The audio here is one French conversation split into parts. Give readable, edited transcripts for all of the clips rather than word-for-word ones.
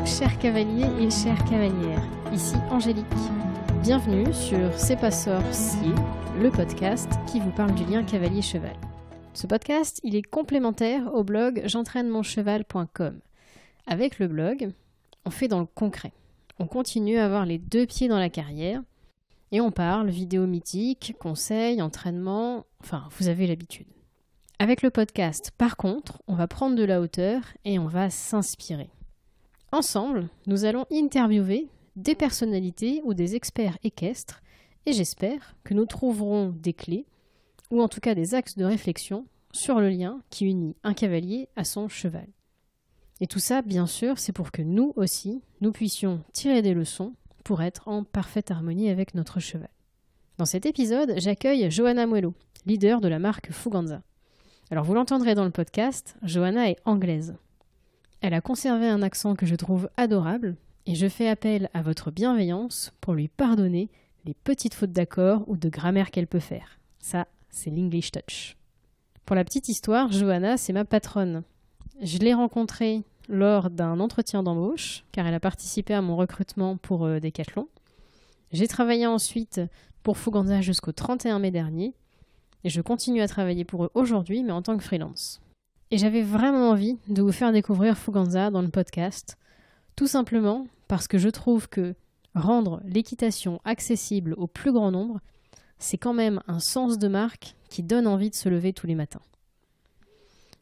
chers cavaliers et chères cavalières. Ici Angélique. Bienvenue sur C'est pas sorcier, le podcast qui vous parle du lien cavalier-cheval. Ce podcast, il est complémentaire au blog j'entraînemoncheval.com. Avec le blog, on fait dans le concret. On continue à avoir les deux pieds dans la carrière et on parle vidéos mythiques, conseils, entraînement, enfin, vous avez l'habitude. Avec le podcast, par contre, on va prendre de la hauteur et on va s'inspirer. Ensemble, nous allons interviewer des personnalités ou des experts équestres et j'espère que nous trouverons des clés ou en tout cas des axes de réflexion sur le lien qui unit un cavalier à son cheval. Et tout ça, bien sûr, c'est pour que nous aussi, nous puissions tirer des leçons pour être en parfaite harmonie avec notre cheval. Dans cet épisode, j'accueille Johanna Muello, leader de la marque Fuganza. Alors vous l'entendrez dans le podcast, Johanna est anglaise. Elle a conservé un accent que je trouve adorable et je fais appel à votre bienveillance pour lui pardonner les petites fautes d'accord ou de grammaire qu'elle peut faire. Ça, c'est l'English touch. Pour la petite histoire, Johanna, c'est ma patronne. Je l'ai rencontrée lors d'un entretien d'embauche car elle a participé à mon recrutement pour Decathlon. J'ai travaillé ensuite pour Fuganza jusqu'au 31 mai dernier et je continue à travailler pour eux aujourd'hui, mais en tant que freelance. Et j'avais vraiment envie de vous faire découvrir Fuganza dans le podcast, tout simplement parce que je trouve que rendre l'équitation accessible au plus grand nombre, c'est quand même un sens de marque qui donne envie de se lever tous les matins.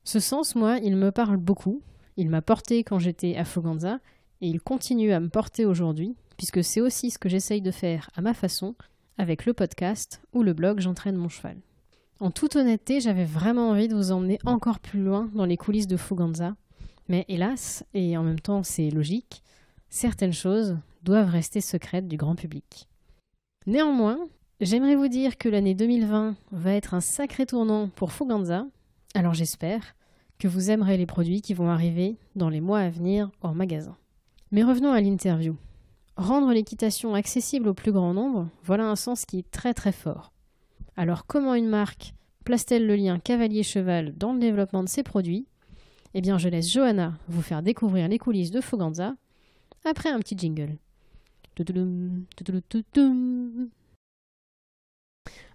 Ce sens, moi, il me parle beaucoup. Il m'a porté quand j'étais à Fuganza et il continue à me porter aujourd'hui, puisque c'est aussi ce que j'essaye de faire à ma façon avec le podcast ou le blog J'entraîne mon cheval. En toute honnêteté, j'avais vraiment envie de vous emmener encore plus loin dans les coulisses de Fuganza, mais hélas, et en même temps c'est logique, certaines choses doivent rester secrètes du grand public. Néanmoins, j'aimerais vous dire que l'année 2020 va être un sacré tournant pour Fuganza, alors j'espère que vous aimerez les produits qui vont arriver dans les mois à venir en magasin. Mais revenons à l'interview. Rendre l'équitation accessible au plus grand nombre, voilà un sens qui est très très fort. Alors comment une marque place-t-elle le lien cavalier-cheval dans le développement de ses produits ? Eh bien je laisse Johanna vous faire découvrir les coulisses de Fuganza après un petit jingle.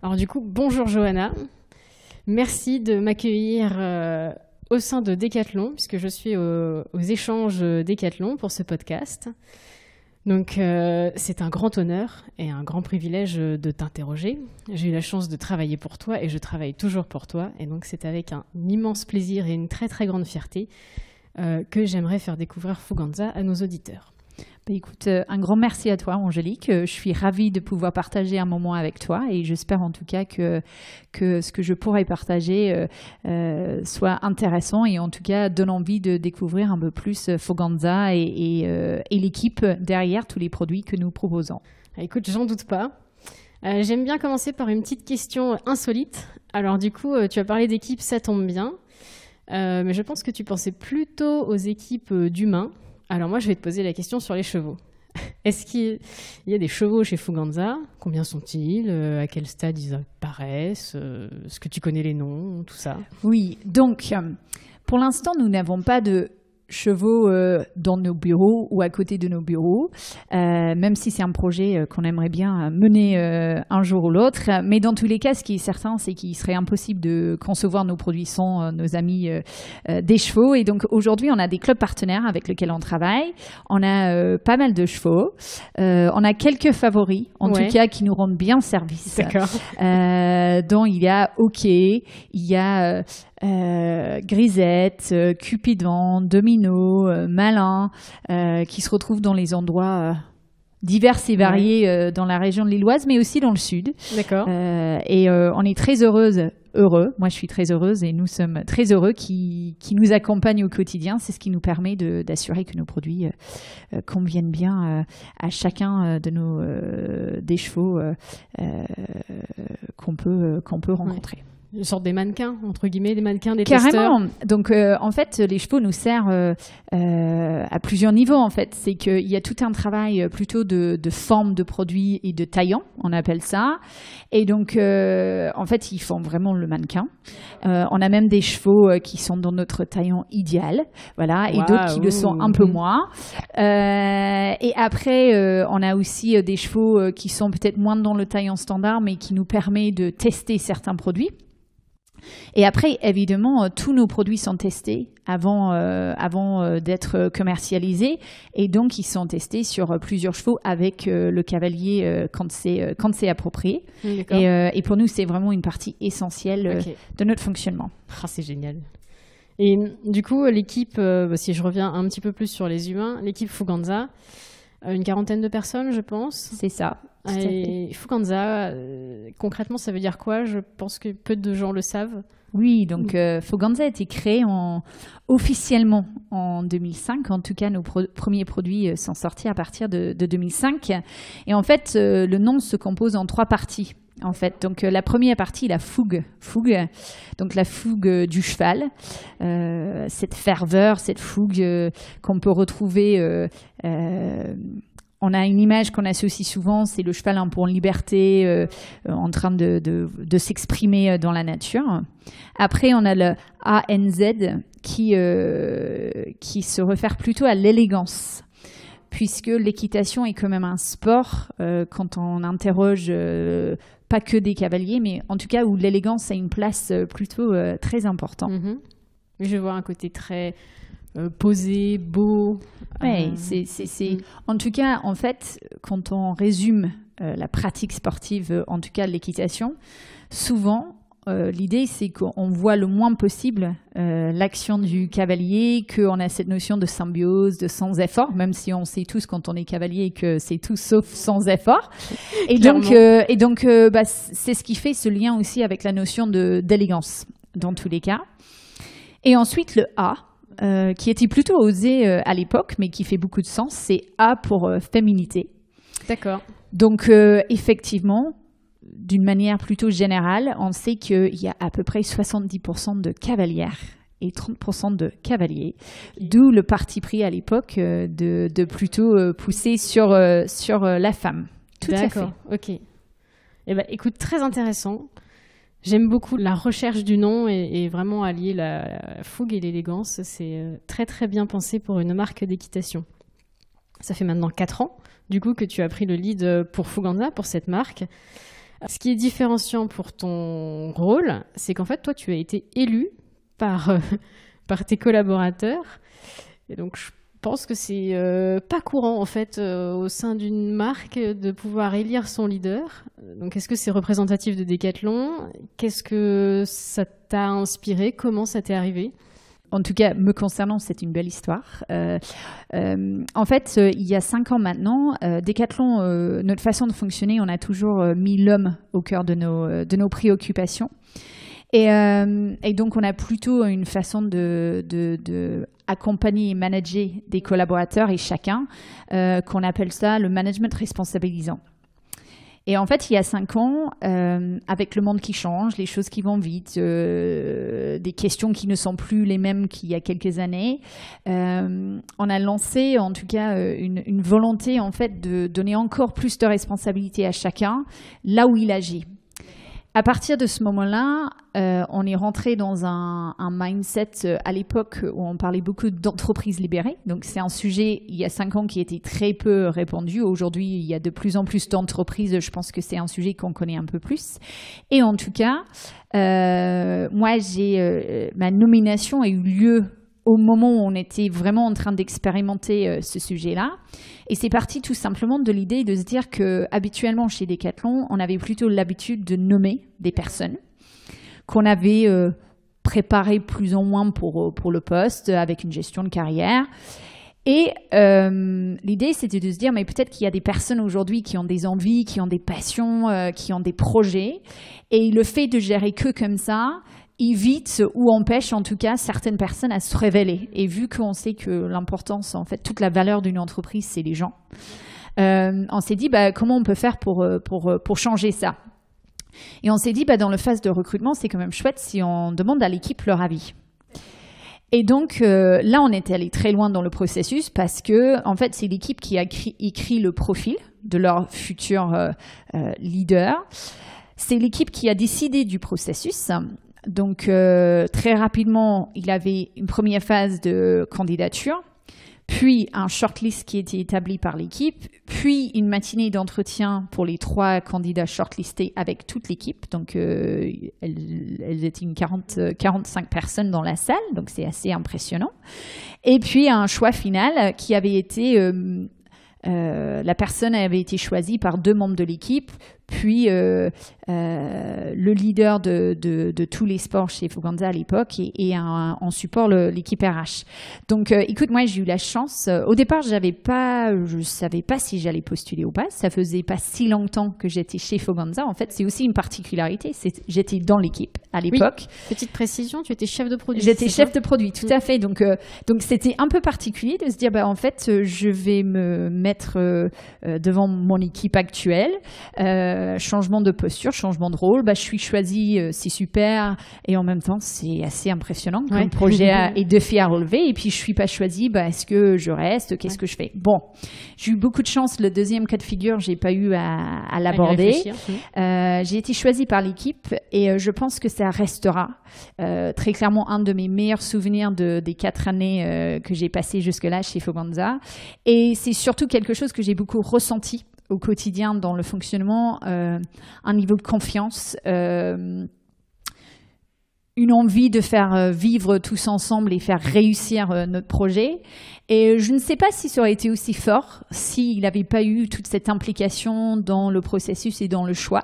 Alors du coup, bonjour Johanna. Merci de m'accueillir au sein de Decathlon, puisque je suis aux échanges Decathlon pour ce podcast. Donc c'est un grand honneur et un grand privilège de t'interroger. J'ai eu la chance de travailler pour toi et je travaille toujours pour toi. Et donc c'est avec un immense plaisir et une très très grande fierté que j'aimerais faire découvrir Fuganza à nos auditeurs. Bah écoute, un grand merci à toi Angélique. Je suis ravie de pouvoir partager un moment avec toi et j'espère en tout cas que ce que je pourrai partager soit intéressant et en tout cas donne envie de découvrir un peu plus Fuganza et l'équipe derrière tous les produits que nous proposons. Écoute, j'en doute pas. J'aime bien commencer par une petite question insolite. Alors du coup, tu as parlé d'équipe, ça tombe bien. Mais je pense que tu pensais plutôt aux équipes d'humains. Alors moi, je vais te poser la question sur les chevaux. Est-ce qu'il y a des chevaux chez Fuganza ? Combien sont-ils ? À quel stade ils apparaissent ? Est-ce que tu connais les noms ? Tout ça ? Oui, donc pour l'instant, nous n'avons pas de chevaux dans nos bureaux ou à côté de nos bureaux, même si c'est un projet qu'on aimerait bien mener un jour ou l'autre. Mais dans tous les cas, ce qui est certain, c'est qu'il serait impossible de concevoir nos produits sans nos amis des chevaux. Et donc aujourd'hui, on a des clubs partenaires avec lesquels on travaille. On a pas mal de chevaux. On a quelques favoris, en tout cas, qui nous rendent bien service. D'accord. Dont il y a Hockey, il y a Grisette, Cupidon, Domino, Malin, qui se retrouvent dans les endroits divers et variés dans la région de l'Illoise, mais aussi dans le sud. D'accord. Et on est très heureux. Moi, je suis très heureuse et nous sommes très heureux qui nous accompagnent au quotidien. C'est ce qui nous permet d'assurer que nos produits conviennent bien à chacun de des chevaux qu'on peut rencontrer. une sorte des mannequins, entre guillemets, des mannequins, des Carrément. testeurs. Donc, en fait, les chevaux nous servent à plusieurs niveaux. En fait, c'est qu'il y a tout un travail plutôt de forme de produit et de taillant, on appelle ça. Et donc, en fait, ils font vraiment le mannequin. On a même des chevaux qui sont dans notre taillant idéal, voilà, et d'autres qui le sont un peu moins. Et après, on a aussi des chevaux qui sont peut-être moins dans le taillant standard, mais qui nous permet de tester certains produits. Et après, évidemment, tous nos produits sont testés avant d'être commercialisés. Et donc, ils sont testés sur plusieurs chevaux avec le cavalier quand c'est approprié. Et pour nous, c'est vraiment une partie essentielle de notre fonctionnement. Ah, c'est génial. Et du coup, l'équipe, si je reviens un petit peu plus sur les humains, l'équipe Fuganza, une 40aine de personnes, je pense. C'est ça. Et Fuganza, concrètement, ça veut dire quoi? Je pense que peu de gens le savent. Oui, donc Fuganza a été créé officiellement en 2005. En tout cas, nos premiers produits sont sortis à partir de 2005. Et en fait, le nom se compose en 3 parties. En fait, donc la première partie, la fougue, donc la fougue du cheval, cette ferveur, cette fougue qu'on peut retrouver. On a une image qu'on associe souvent, c'est le cheval un peu en liberté, en train de s'exprimer dans la nature. Après, on a le ANZ qui se réfère plutôt à l'élégance, puisque l'équitation est quand même un sport, quand on interroge pas que des cavaliers, mais en tout cas où l'élégance a une place plutôt très importante. Mm-hmm. Je vois un côté très posé, beau. Oui, en tout cas, en fait, quand on résume la pratique sportive, en tout cas l'équitation, souvent, l'idée, c'est qu'on voit le moins possible l'action du cavalier, qu'on a cette notion de symbiose, de sans effort, même si on sait tous quand on est cavalier que c'est tout sauf sans effort. Et donc, c'est ce qui fait ce lien aussi avec la notion d'élégance, dans tous les cas. Et ensuite, le A, qui était plutôt osé à l'époque, mais qui fait beaucoup de sens, c'est A pour féminité. D'accord. Donc, effectivement, d'une manière plutôt générale, on sait qu'il y a à peu près 70% de cavalières et 30% de cavaliers, d'où le parti pris à l'époque de plutôt pousser sur la femme. Tout à fait. D'accord, ok. Eh ben, écoute, très intéressant. J'aime beaucoup la recherche du nom et vraiment allier la fougue et l'élégance. C'est très très bien pensé pour une marque d'équitation. Ça fait maintenant 4 ans, du coup, que tu as pris le lead pour Fuganza, pour cette marque. Ce qui est différenciant pour ton rôle, c'est qu'en fait, toi, tu as été élu par tes collaborateurs. Et donc, je pense que c'est pas courant, en fait, au sein d'une marque, de pouvoir élire son leader. Donc, est-ce que c'est représentatif de Decathlon? Qu'est-ce que ça t'a inspiré? Comment ça t'est arrivé? En tout cas, me concernant, c'est une belle histoire. En fait, il y a 5 ans maintenant, Decathlon, notre façon de fonctionner, on a toujours mis l'homme au cœur de nos préoccupations. Et donc, on a plutôt une façon de accompagner et manager des collaborateurs et chacun, qu'on appelle ça le management responsabilisant. Et en fait, il y a 5 ans, avec le monde qui change, les choses qui vont vite, des questions qui ne sont plus les mêmes qu'il y a quelques années, on a lancé en tout cas une volonté en fait de donner encore plus de responsabilité à chacun là où il agit. À partir de ce moment-là, on est rentré dans un mindset à l'époque où on parlait beaucoup d'entreprises libérées. Donc, c'est un sujet, il y a 5 ans, qui était très peu répandu. Aujourd'hui, il y a de plus en plus d'entreprises. Je pense que c'est un sujet qu'on connaît un peu plus. Et en tout cas, moi, ma nomination a eu lieu au moment où on était vraiment en train d'expérimenter ce sujet-là. Et c'est parti tout simplement de l'idée de se dire qu'habituellement chez Decathlon, on avait plutôt l'habitude de nommer des personnes qu'on avait préparées plus ou moins pour le poste avec une gestion de carrière. Et l'idée, c'était de se dire, mais peut-être qu'il y a des personnes aujourd'hui qui ont des envies, qui ont des passions, qui ont des projets. Et le fait de gérer que comme ça évite ou empêche en tout cas certaines personnes à se révéler. Et vu qu'on sait que l'importance, en fait, toute la valeur d'une entreprise, c'est les gens, on s'est dit comment on peut faire pour changer ça. Et on s'est dit, dans le phase de recrutement, c'est quand même chouette si on demande à l'équipe leur avis. Et donc là, on était allé très loin dans le processus parce que, en fait, c'est l'équipe qui a écrit le profil de leur futur leader. C'est l'équipe qui a décidé du processus. Donc, très rapidement, il y avait une première phase de candidature, puis un shortlist qui était établi par l'équipe, puis une matinée d'entretien pour les 3 candidats shortlistés avec toute l'équipe. Donc, elles étaient 45 personnes dans la salle, donc c'est assez impressionnant. Et puis, un choix final qui avait été... la personne avait été choisie par 2 membres de l'équipe, puis le leader de tous les sports chez Fuganza à l'époque et en support l'équipe RH. Donc, écoute, moi, j'ai eu la chance. Au départ, je savais pas si j'allais postuler ou pas. Ça faisait pas si longtemps que j'étais chez Fuganza. En fait, c'est aussi une particularité. J'étais dans l'équipe à l'époque. Oui. Petite précision, tu étais chef de produit. J'étais chef de produit, tout à fait. Donc, c'était un peu particulier de se dire, en fait, je vais me mettre devant mon équipe actuelle. Changement de posture, changement de rôle, je suis choisie, c'est super, et en même temps c'est assez impressionnant comme projet et défi à relever, et puis je suis pas choisie, est-ce que je reste, qu'est-ce que je fais? Bon, j'ai eu beaucoup de chance, le deuxième cas de figure, j'ai pas eu à l'aborder. J'ai été choisie par l'équipe et je pense que ça restera très clairement un de mes meilleurs souvenirs des 4 années que j'ai passées jusque-là chez Fuganza, et c'est surtout quelque chose que j'ai beaucoup ressenti au quotidien dans le fonctionnement, un niveau de confiance, une envie de faire vivre tous ensemble et faire réussir notre projet. Et je ne sais pas si ça aurait été aussi fort s'il n'avait pas eu toute cette implication dans le processus et dans le choix.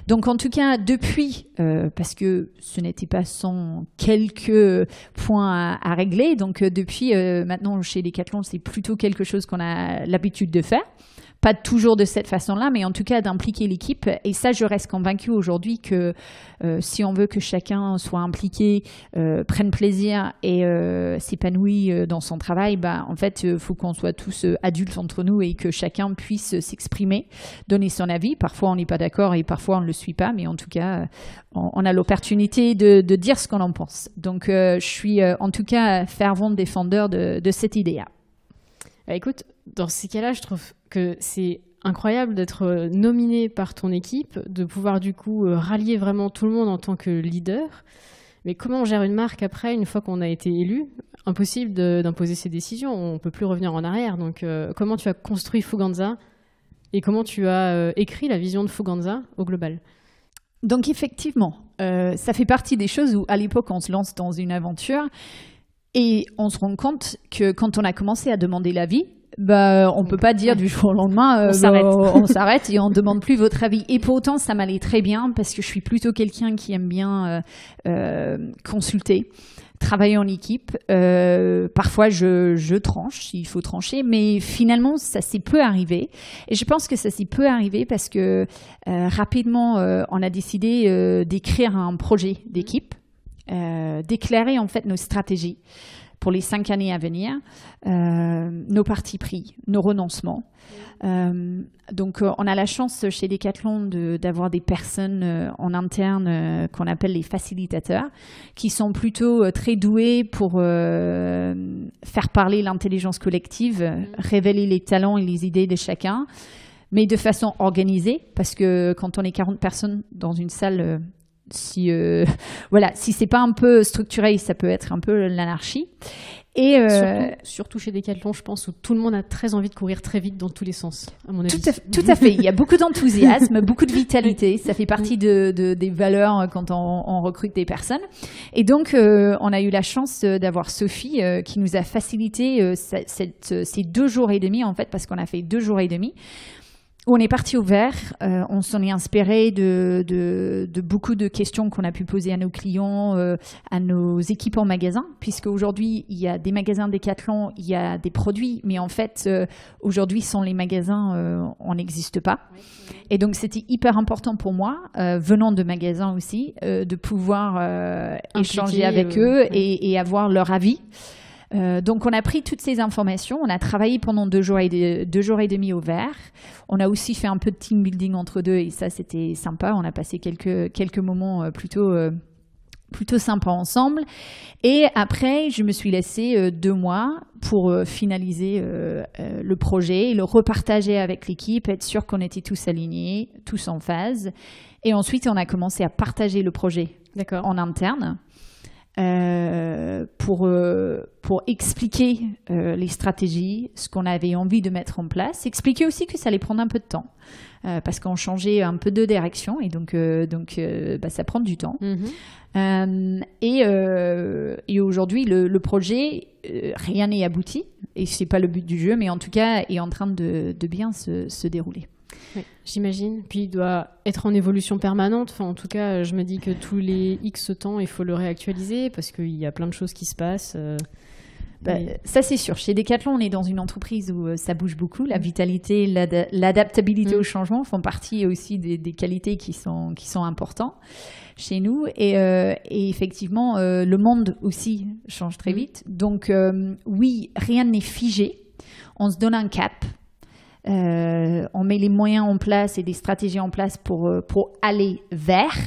Donc en tout cas, depuis, parce que ce n'était pas sans quelques points à régler, donc depuis maintenant chez Decathlon, c'est plutôt quelque chose qu'on a l'habitude de faire. Pas toujours de cette façon-là, mais en tout cas d'impliquer l'équipe. Et ça, je reste convaincue aujourd'hui que si on veut que chacun soit impliqué, prenne plaisir et s'épanouisse dans son travail, en fait, il faut qu'on soit tous adultes entre nous et que chacun puisse s'exprimer, donner son avis. Parfois, on n'est pas d'accord et parfois, on ne le suit pas, mais en tout cas, on a l'opportunité de dire ce qu'on en pense. Donc, je suis en tout cas fervente défendeur de cette idée-là. Écoute, dans ces cas-là, je trouve que c'est incroyable d'être nominé par ton équipe, de pouvoir du coup rallier vraiment tout le monde en tant que leader. Mais comment on gère une marque après, une fois qu'on a été élu? Impossible d'imposer ses décisions, on ne peut plus revenir en arrière. Donc comment tu as construit Fuganza et comment tu as écrit la vision de Fuganza au global? Donc effectivement, ça fait partie des choses où à l'époque on se lance dans une aventure et on se rend compte que quand on a commencé à demander l'avis, on peut pas dire du jour au lendemain on s'arrête et on demande plus votre avis. Et pour autant, ça m'allait très bien parce que je suis plutôt quelqu'un qui aime bien consulter, travailler en équipe. Parfois, je tranche s'il faut trancher, mais finalement, ça s'est peu arrivé. Et je pense que ça s'est peu arrivé parce que rapidement, on a décidé d'écrire un projet d'équipe, d'éclairer en fait nos stratégies pour les 5 années à venir, nos partis pris, nos renoncements. Donc, on a la chance chez Decathlon d'avoir des personnes en interne qu'on appelle les facilitateurs, qui sont plutôt très doués pour faire parler l'intelligence collective, révéler les talents et les idées de chacun, mais de façon organisée, parce que quand on est 40 personnes dans une salle... si c'est pas un peu structuré, ça peut être un peu l'anarchie. Et surtout chez Decathlon, je pense, où tout le monde a très envie de courir très vite dans tous les sens, à mon avis. Tout à fait. Il y a beaucoup d'enthousiasme, beaucoup de vitalité. Ça fait partie des valeurs quand on recrute des personnes. Et donc, on a eu la chance d'avoir Sophie qui nous a facilité ces 2 jours et demi, en fait, parce qu'on a fait 2 jours et demi. On est parti au vert, on s'en est inspiré de beaucoup de questions qu'on a pu poser à nos clients, à nos équipes en magasin, puisque aujourd'hui il y a des magasins Decathlon, il y a des produits, mais en fait aujourd'hui sans les magasins on n'existe pas. Et donc c'était hyper important pour moi, venant de magasins aussi, de pouvoir échanger avec eux et avoir leur avis. Donc, on a pris toutes ces informations. On a travaillé pendant 2 jours et demi au vert. On a aussi fait un peu de team building entre deux et ça, c'était sympa. On a passé quelques moments plutôt sympas ensemble. Et après, je me suis laissée 2 mois pour finaliser le projet, le repartager avec l'équipe, être sûr qu'on était tous alignés, tous en phase. Et ensuite, on a commencé à partager le projet en interne. Pour expliquer les stratégies, ce qu'on avait envie de mettre en place, expliquer aussi que ça allait prendre un peu de temps parce qu'on changeait un peu de direction et donc ça prend du temps. Et aujourd'hui le projet, rien n'est abouti et c'est pas le but du jeu, mais en tout cas est en train de bien se dérouler. Oui, j'imagine. Puis il doit être en évolution permanente. Enfin, en tout cas, je me dis que tous les X temps, il faut le réactualiser parce qu'il y a plein de choses qui se passent. Ça, c'est sûr. Chez Decathlon, on est dans une entreprise où ça bouge beaucoup. La vitalité, l'adaptabilité au changement font partie aussi des qualités qui sont importantes chez nous. Et effectivement, le monde aussi change très vite. Donc, oui, rien n'est figé. On se donne un cap. On met les moyens en place et des stratégies en place pour aller vers,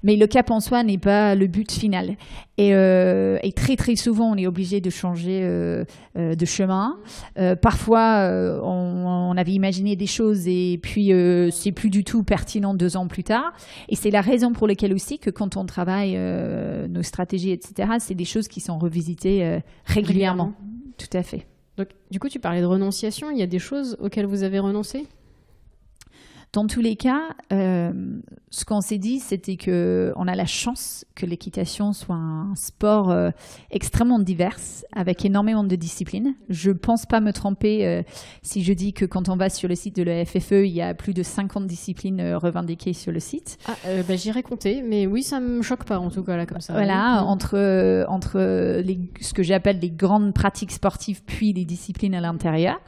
mais le cap en soi n'est pas le but final. Et très très souvent, on est obligé de changer de chemin. Parfois, on avait imaginé des choses et puis c'est plus du tout pertinent 2 ans plus tard. Et c'est la raison pour laquelle aussi que quand on travaille nos stratégies, etc., c'est des choses qui sont revisitées régulièrement. Tout à fait. Donc, du coup, tu parlais de renonciation. Il y a des choses auxquelles vous avez renoncé ? Dans tous les cas, ce qu'on s'est dit, c'était qu'on a la chance que l'équitation soit un sport extrêmement divers, avec énormément de disciplines. Je ne pense pas me tromper si je dis que quand on va sur le site de la FFE, il y a plus de 50 disciplines revendiquées sur le site. J'irai compter, mais oui, ça ne me choque pas en tout cas, là, comme ça. Voilà, entre ce que j'appelle les grandes pratiques sportives, puis les disciplines à l'intérieur.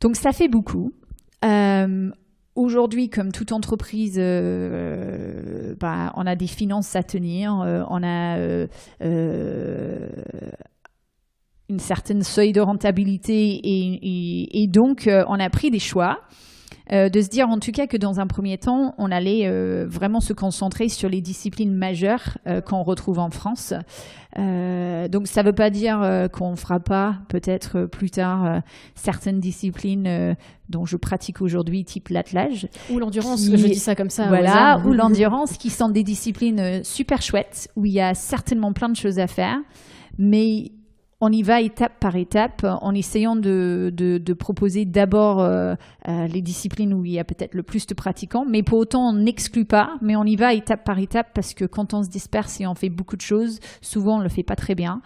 Donc, ça fait beaucoup. Aujourd'hui, comme toute entreprise, on a des finances à tenir, on a une certaine seuil de rentabilité et donc on a pris des choix de se dire en tout cas que dans un premier temps, on allait vraiment se concentrer sur les disciplines majeures qu'on retrouve en France. Donc ça ne veut pas dire qu'on ne fera pas peut-être plus tard certaines disciplines dont je pratique aujourd'hui, type l'attelage. Ou l'endurance, je dis ça comme ça. Voilà, ou l'endurance, qui sont des disciplines super chouettes, où il y a certainement plein de choses à faire, mais on y va étape par étape en essayant de proposer d'abord les disciplines où il y a peut-être le plus de pratiquants, mais pour autant on n'exclut pas, mais on y va étape par étape parce que quand on se disperse et on fait beaucoup de choses, souvent on ne le fait pas très bien.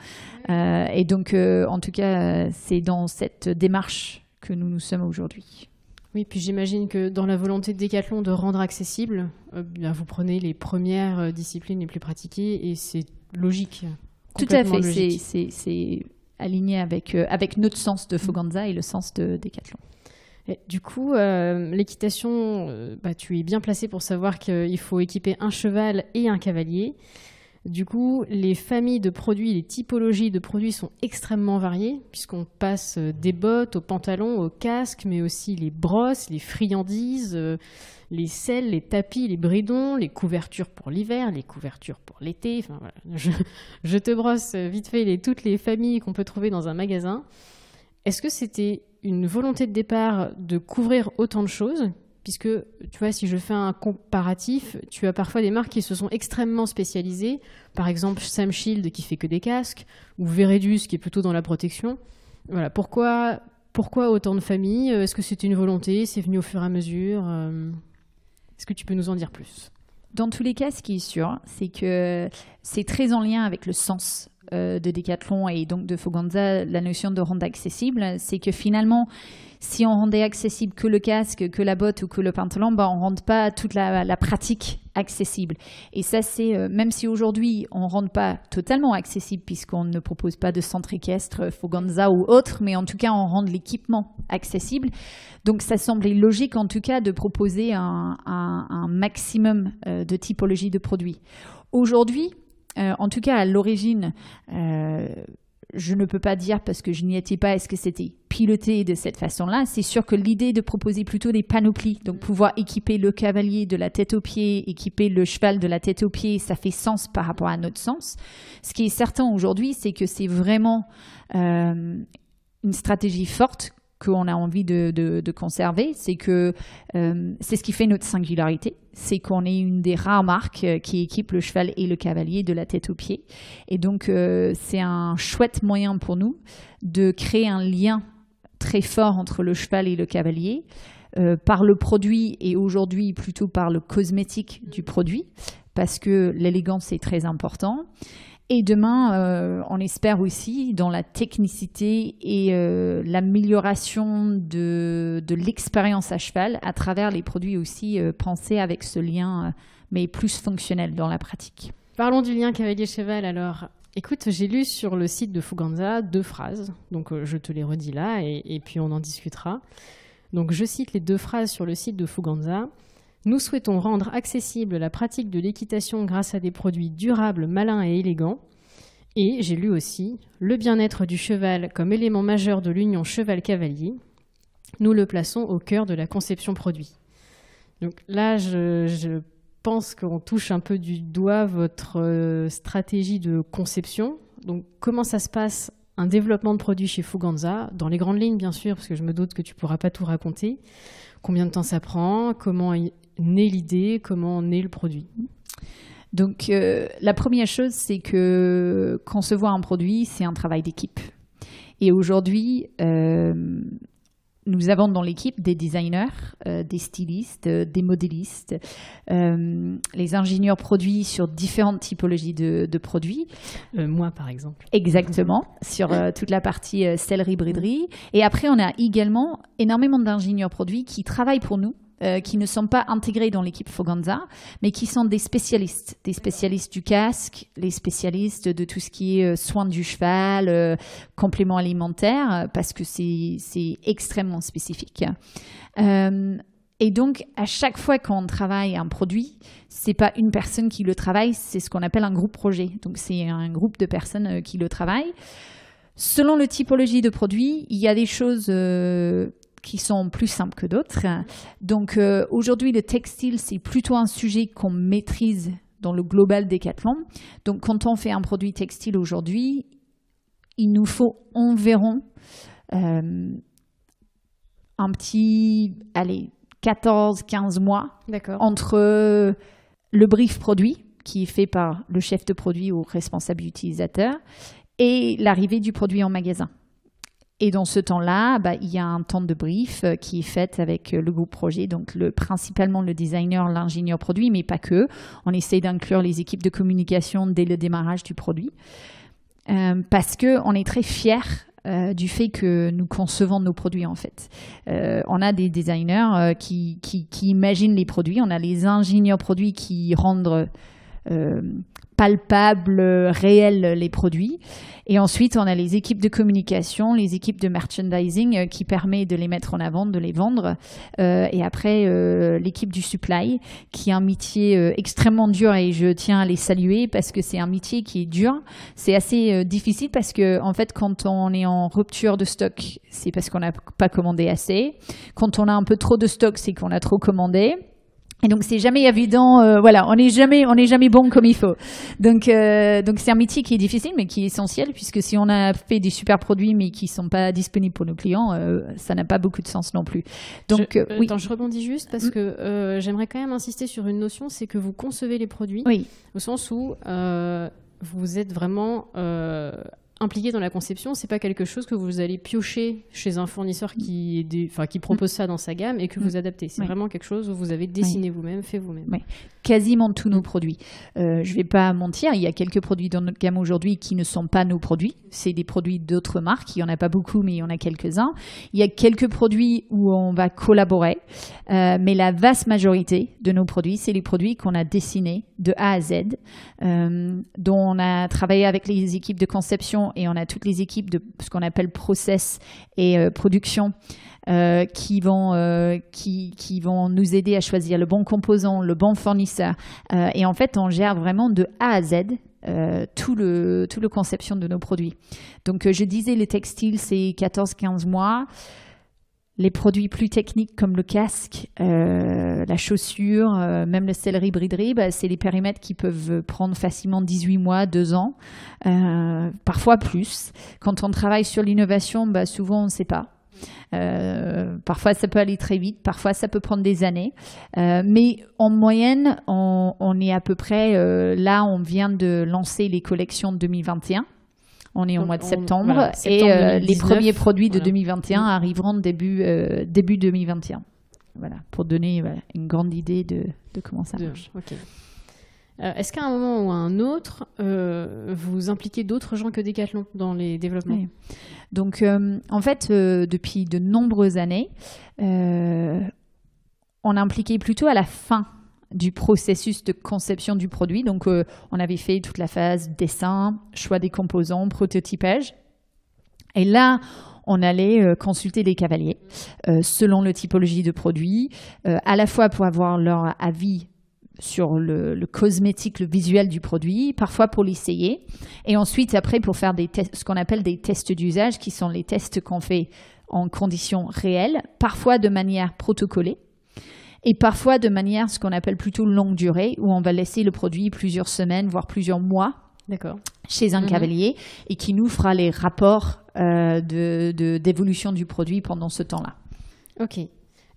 Et donc en tout cas c'est dans cette démarche que nous sommes aujourd'hui. Oui, puis j'imagine que dans la volonté de Decathlon de rendre accessible, vous prenez les premières disciplines les plus pratiquées et c'est logique. Tout à fait, c'est aligné avec notre sens de Foganza et le sens de Decathlon. Et du coup, l'équitation, tu es bien placé pour savoir qu'il faut équiper un cheval et un cavalier. Du coup, les familles de produits, les typologies de produits sont extrêmement variées puisqu'on passe des bottes aux pantalons, aux casques, mais aussi les brosses, les friandises, les selles, les tapis, les bridons, les couvertures pour l'hiver, les couvertures pour l'été. Enfin, voilà. Je te brosse vite fait toutes les familles qu'on peut trouver dans un magasin. Est-ce que c'était une volonté de départ de couvrir autant de choses ? Puisque, tu vois, si je fais un comparatif, tu as parfois des marques qui se sont extrêmement spécialisées. Par exemple, Sam Shield qui fait que des casques, ou Veredus qui est plutôt dans la protection. Voilà. Pourquoi autant de familles ? Est-ce que c'était une volonté ? C'est venu au fur et à mesure ? Est-ce que tu peux nous en dire plus ? Dans tous les cas, ce qui est sûr, c'est que c'est très en lien avec le sens de Decathlon et donc de Foganza, la notion de rendre accessible. C'est que finalement, si on rendait accessible que le casque, que la botte ou que le pantalon, on ne rend pas toute la pratique accessible. Et ça, c'est même si aujourd'hui, on ne rend pas totalement accessible puisqu'on ne propose pas de centre équestre, Foganza ou autre, mais en tout cas, on rend l'équipement accessible. Donc, ça semblait logique en tout cas de proposer un maximum de typologie de produits. Aujourd'hui, en tout cas à l'origine, je ne peux pas dire parce que je n'y étais pas, est-ce que c'était piloté de cette façon-là. C'est sûr que l'idée de proposer plutôt des panoplies, donc pouvoir équiper le cavalier de la tête aux pieds, équiper le cheval de la tête aux pieds, ça fait sens par rapport à notre sens. Ce qui est certain aujourd'hui, c'est que c'est vraiment une stratégie forte qu'on a envie de conserver, c'est que c'est ce qui fait notre singularité, c'est qu'on est une des rares marques qui équipe le cheval et le cavalier de la tête aux pieds. Et donc, c'est un chouette moyen pour nous de créer un lien très fort entre le cheval et le cavalier par le produit et aujourd'hui plutôt par le cosmétique du produit, parce que l'élégance est très important. Et demain, on espère aussi dans la technicité et l'amélioration de l'expérience à cheval à travers les produits aussi pensés avec ce lien, mais plus fonctionnel dans la pratique. Parlons du lien cavalier-cheval alors. Écoute, j'ai lu sur le site de Fuganza 2 phrases, donc je te les redis là et puis on en discutera. Donc je cite les 2 phrases sur le site de Fuganza. Nous souhaitons rendre accessible la pratique de l'équitation grâce à des produits durables, malins et élégants. Et j'ai lu aussi le bien-être du cheval comme élément majeur de l'union cheval-cavalier. Nous le plaçons au cœur de la conception produit. Donc là, je pense qu'on touche un peu du doigt votre stratégie de conception. Donc comment ça se passe un développement de produit chez Fuganza, dans les grandes lignes bien sûr, parce que je me doute que tu ne pourras pas tout raconter. Combien de temps ça prend? Comment naît l'idée? Comment naît le produit? Donc, la première chose, c'est que concevoir un produit, c'est un travail d'équipe. Et aujourd'hui, nous avons dans l'équipe des designers, des stylistes, des modélistes, les ingénieurs produits sur différentes typologies de produits. Moi, par exemple. Exactement, sur toute la partie sellerie-briderie. Et après, on a également énormément d'ingénieurs produits qui travaillent pour nous, qui ne sont pas intégrés dans l'équipe Fuganza, mais qui sont des spécialistes du casque, les spécialistes de tout ce qui est soins du cheval, compléments alimentaires, parce que c'est extrêmement spécifique. Et donc, à chaque fois qu'on travaille un produit, c'est pas une personne qui le travaille, c'est ce qu'on appelle un groupe projet. Donc, c'est un groupe de personnes qui le travaillent. Selon le typologie de produit, il y a des choses qui sont plus simples que d'autres. Donc aujourd'hui, le textile, c'est plutôt un sujet qu'on maîtrise dans le global Decathlon. Donc quand on fait un produit textile aujourd'hui, il nous faut environ un petit, 14-15 mois entre le brief produit qui est fait par le chef de produit ou responsable utilisateur et l'arrivée du produit en magasin. Et dans ce temps-là, il y a un temps de brief qui est fait avec le groupe projet, donc principalement le designer, l'ingénieur produit, mais pas que. On essaie d'inclure les équipes de communication dès le démarrage du produit parce qu'on est très fiers du fait que nous concevons nos produits en fait. On a des designers qui imaginent les produits, on a les ingénieurs produits qui rendent palpables, réels les produits. Et ensuite, on a les équipes de communication, les équipes de merchandising qui permet de les mettre en avant, de les vendre. Et après, l'équipe du supply qui est un métier extrêmement dur et je tiens à les saluer parce que c'est un métier qui est dur. C'est assez difficile parce que, en fait, quand on est en rupture de stock, c'est parce qu'on n'a pas commandé assez. Quand on a un peu trop de stock, c'est qu'on a trop commandé. Et donc c'est jamais évident, on n'est jamais bon comme il faut. Donc c'est un métier qui est difficile mais qui est essentiel puisque si on a fait des super produits mais qui sont pas disponibles pour nos clients, ça n'a pas beaucoup de sens non plus. Donc oui. Attends, je rebondis juste parce que j'aimerais quand même insister sur une notion, c'est que vous concevez les produits au sens où vous êtes vraiment impliqué dans la conception, c'est pas quelque chose que vous allez piocher chez un fournisseur qui propose ça dans sa gamme et que vous adaptez. C'est vraiment quelque chose où vous avez dessiné vous-même, fait vous-même. Oui. Quasiment tous nos produits. Je vais pas mentir, il y a quelques produits dans notre gamme aujourd'hui qui ne sont pas nos produits. C'est des produits d'autres marques. Il y en a pas beaucoup, mais il y en a quelques-uns. Il y a quelques produits où on va collaborer, mais la vaste majorité de nos produits, c'est les produits qu'on a dessinés de A à Z, dont on a travaillé avec les équipes de conception et on a toutes les équipes de ce qu'on appelle process et production qui vont nous aider à choisir le bon composant, le bon fournisseur. Et en fait, on gère vraiment de A à Z tout le conception de nos produits. Donc, je disais, les textiles, c'est 14-15 mois. Les produits plus techniques comme le casque, la chaussure, même le céleri briderie, c'est les périmètres qui peuvent prendre facilement 18 mois, 2 ans, parfois plus. Quand on travaille sur l'innovation, souvent on ne sait pas. Parfois ça peut aller très vite, parfois ça peut prendre des années, mais en moyenne on est à peu près là, on vient de lancer les collections de 2021. On est au mois de septembre, voilà, et 2019, les premiers produits de voilà. 2021 arriveront début 2021. Voilà, pour donner une grande idée de comment ça marche. Okay. Est-ce qu'à un moment ou à un autre, vous impliquez d'autres gens que Decathlon dans les développements? Oui. Donc, en fait, depuis de nombreuses années, on a impliqué plutôt à la fin du processus de conception du produit. Donc, on avait fait toute la phase dessin, choix des composants, prototypage. Et là, on allait consulter les cavaliers selon la typologie de produit, à la fois pour avoir leur avis sur le cosmétique, le visuel du produit, parfois pour l'essayer. Et ensuite, après, pour faire ce qu'on appelle des tests d'usage, qui sont les tests qu'on fait en conditions réelles, parfois de manière protocolée. Et parfois de manière, ce qu'on appelle plutôt longue durée, où on va laisser le produit plusieurs semaines, voire plusieurs mois chez un cavalier, et qui nous fera les rapports d'évolution du produit pendant ce temps-là. Ok.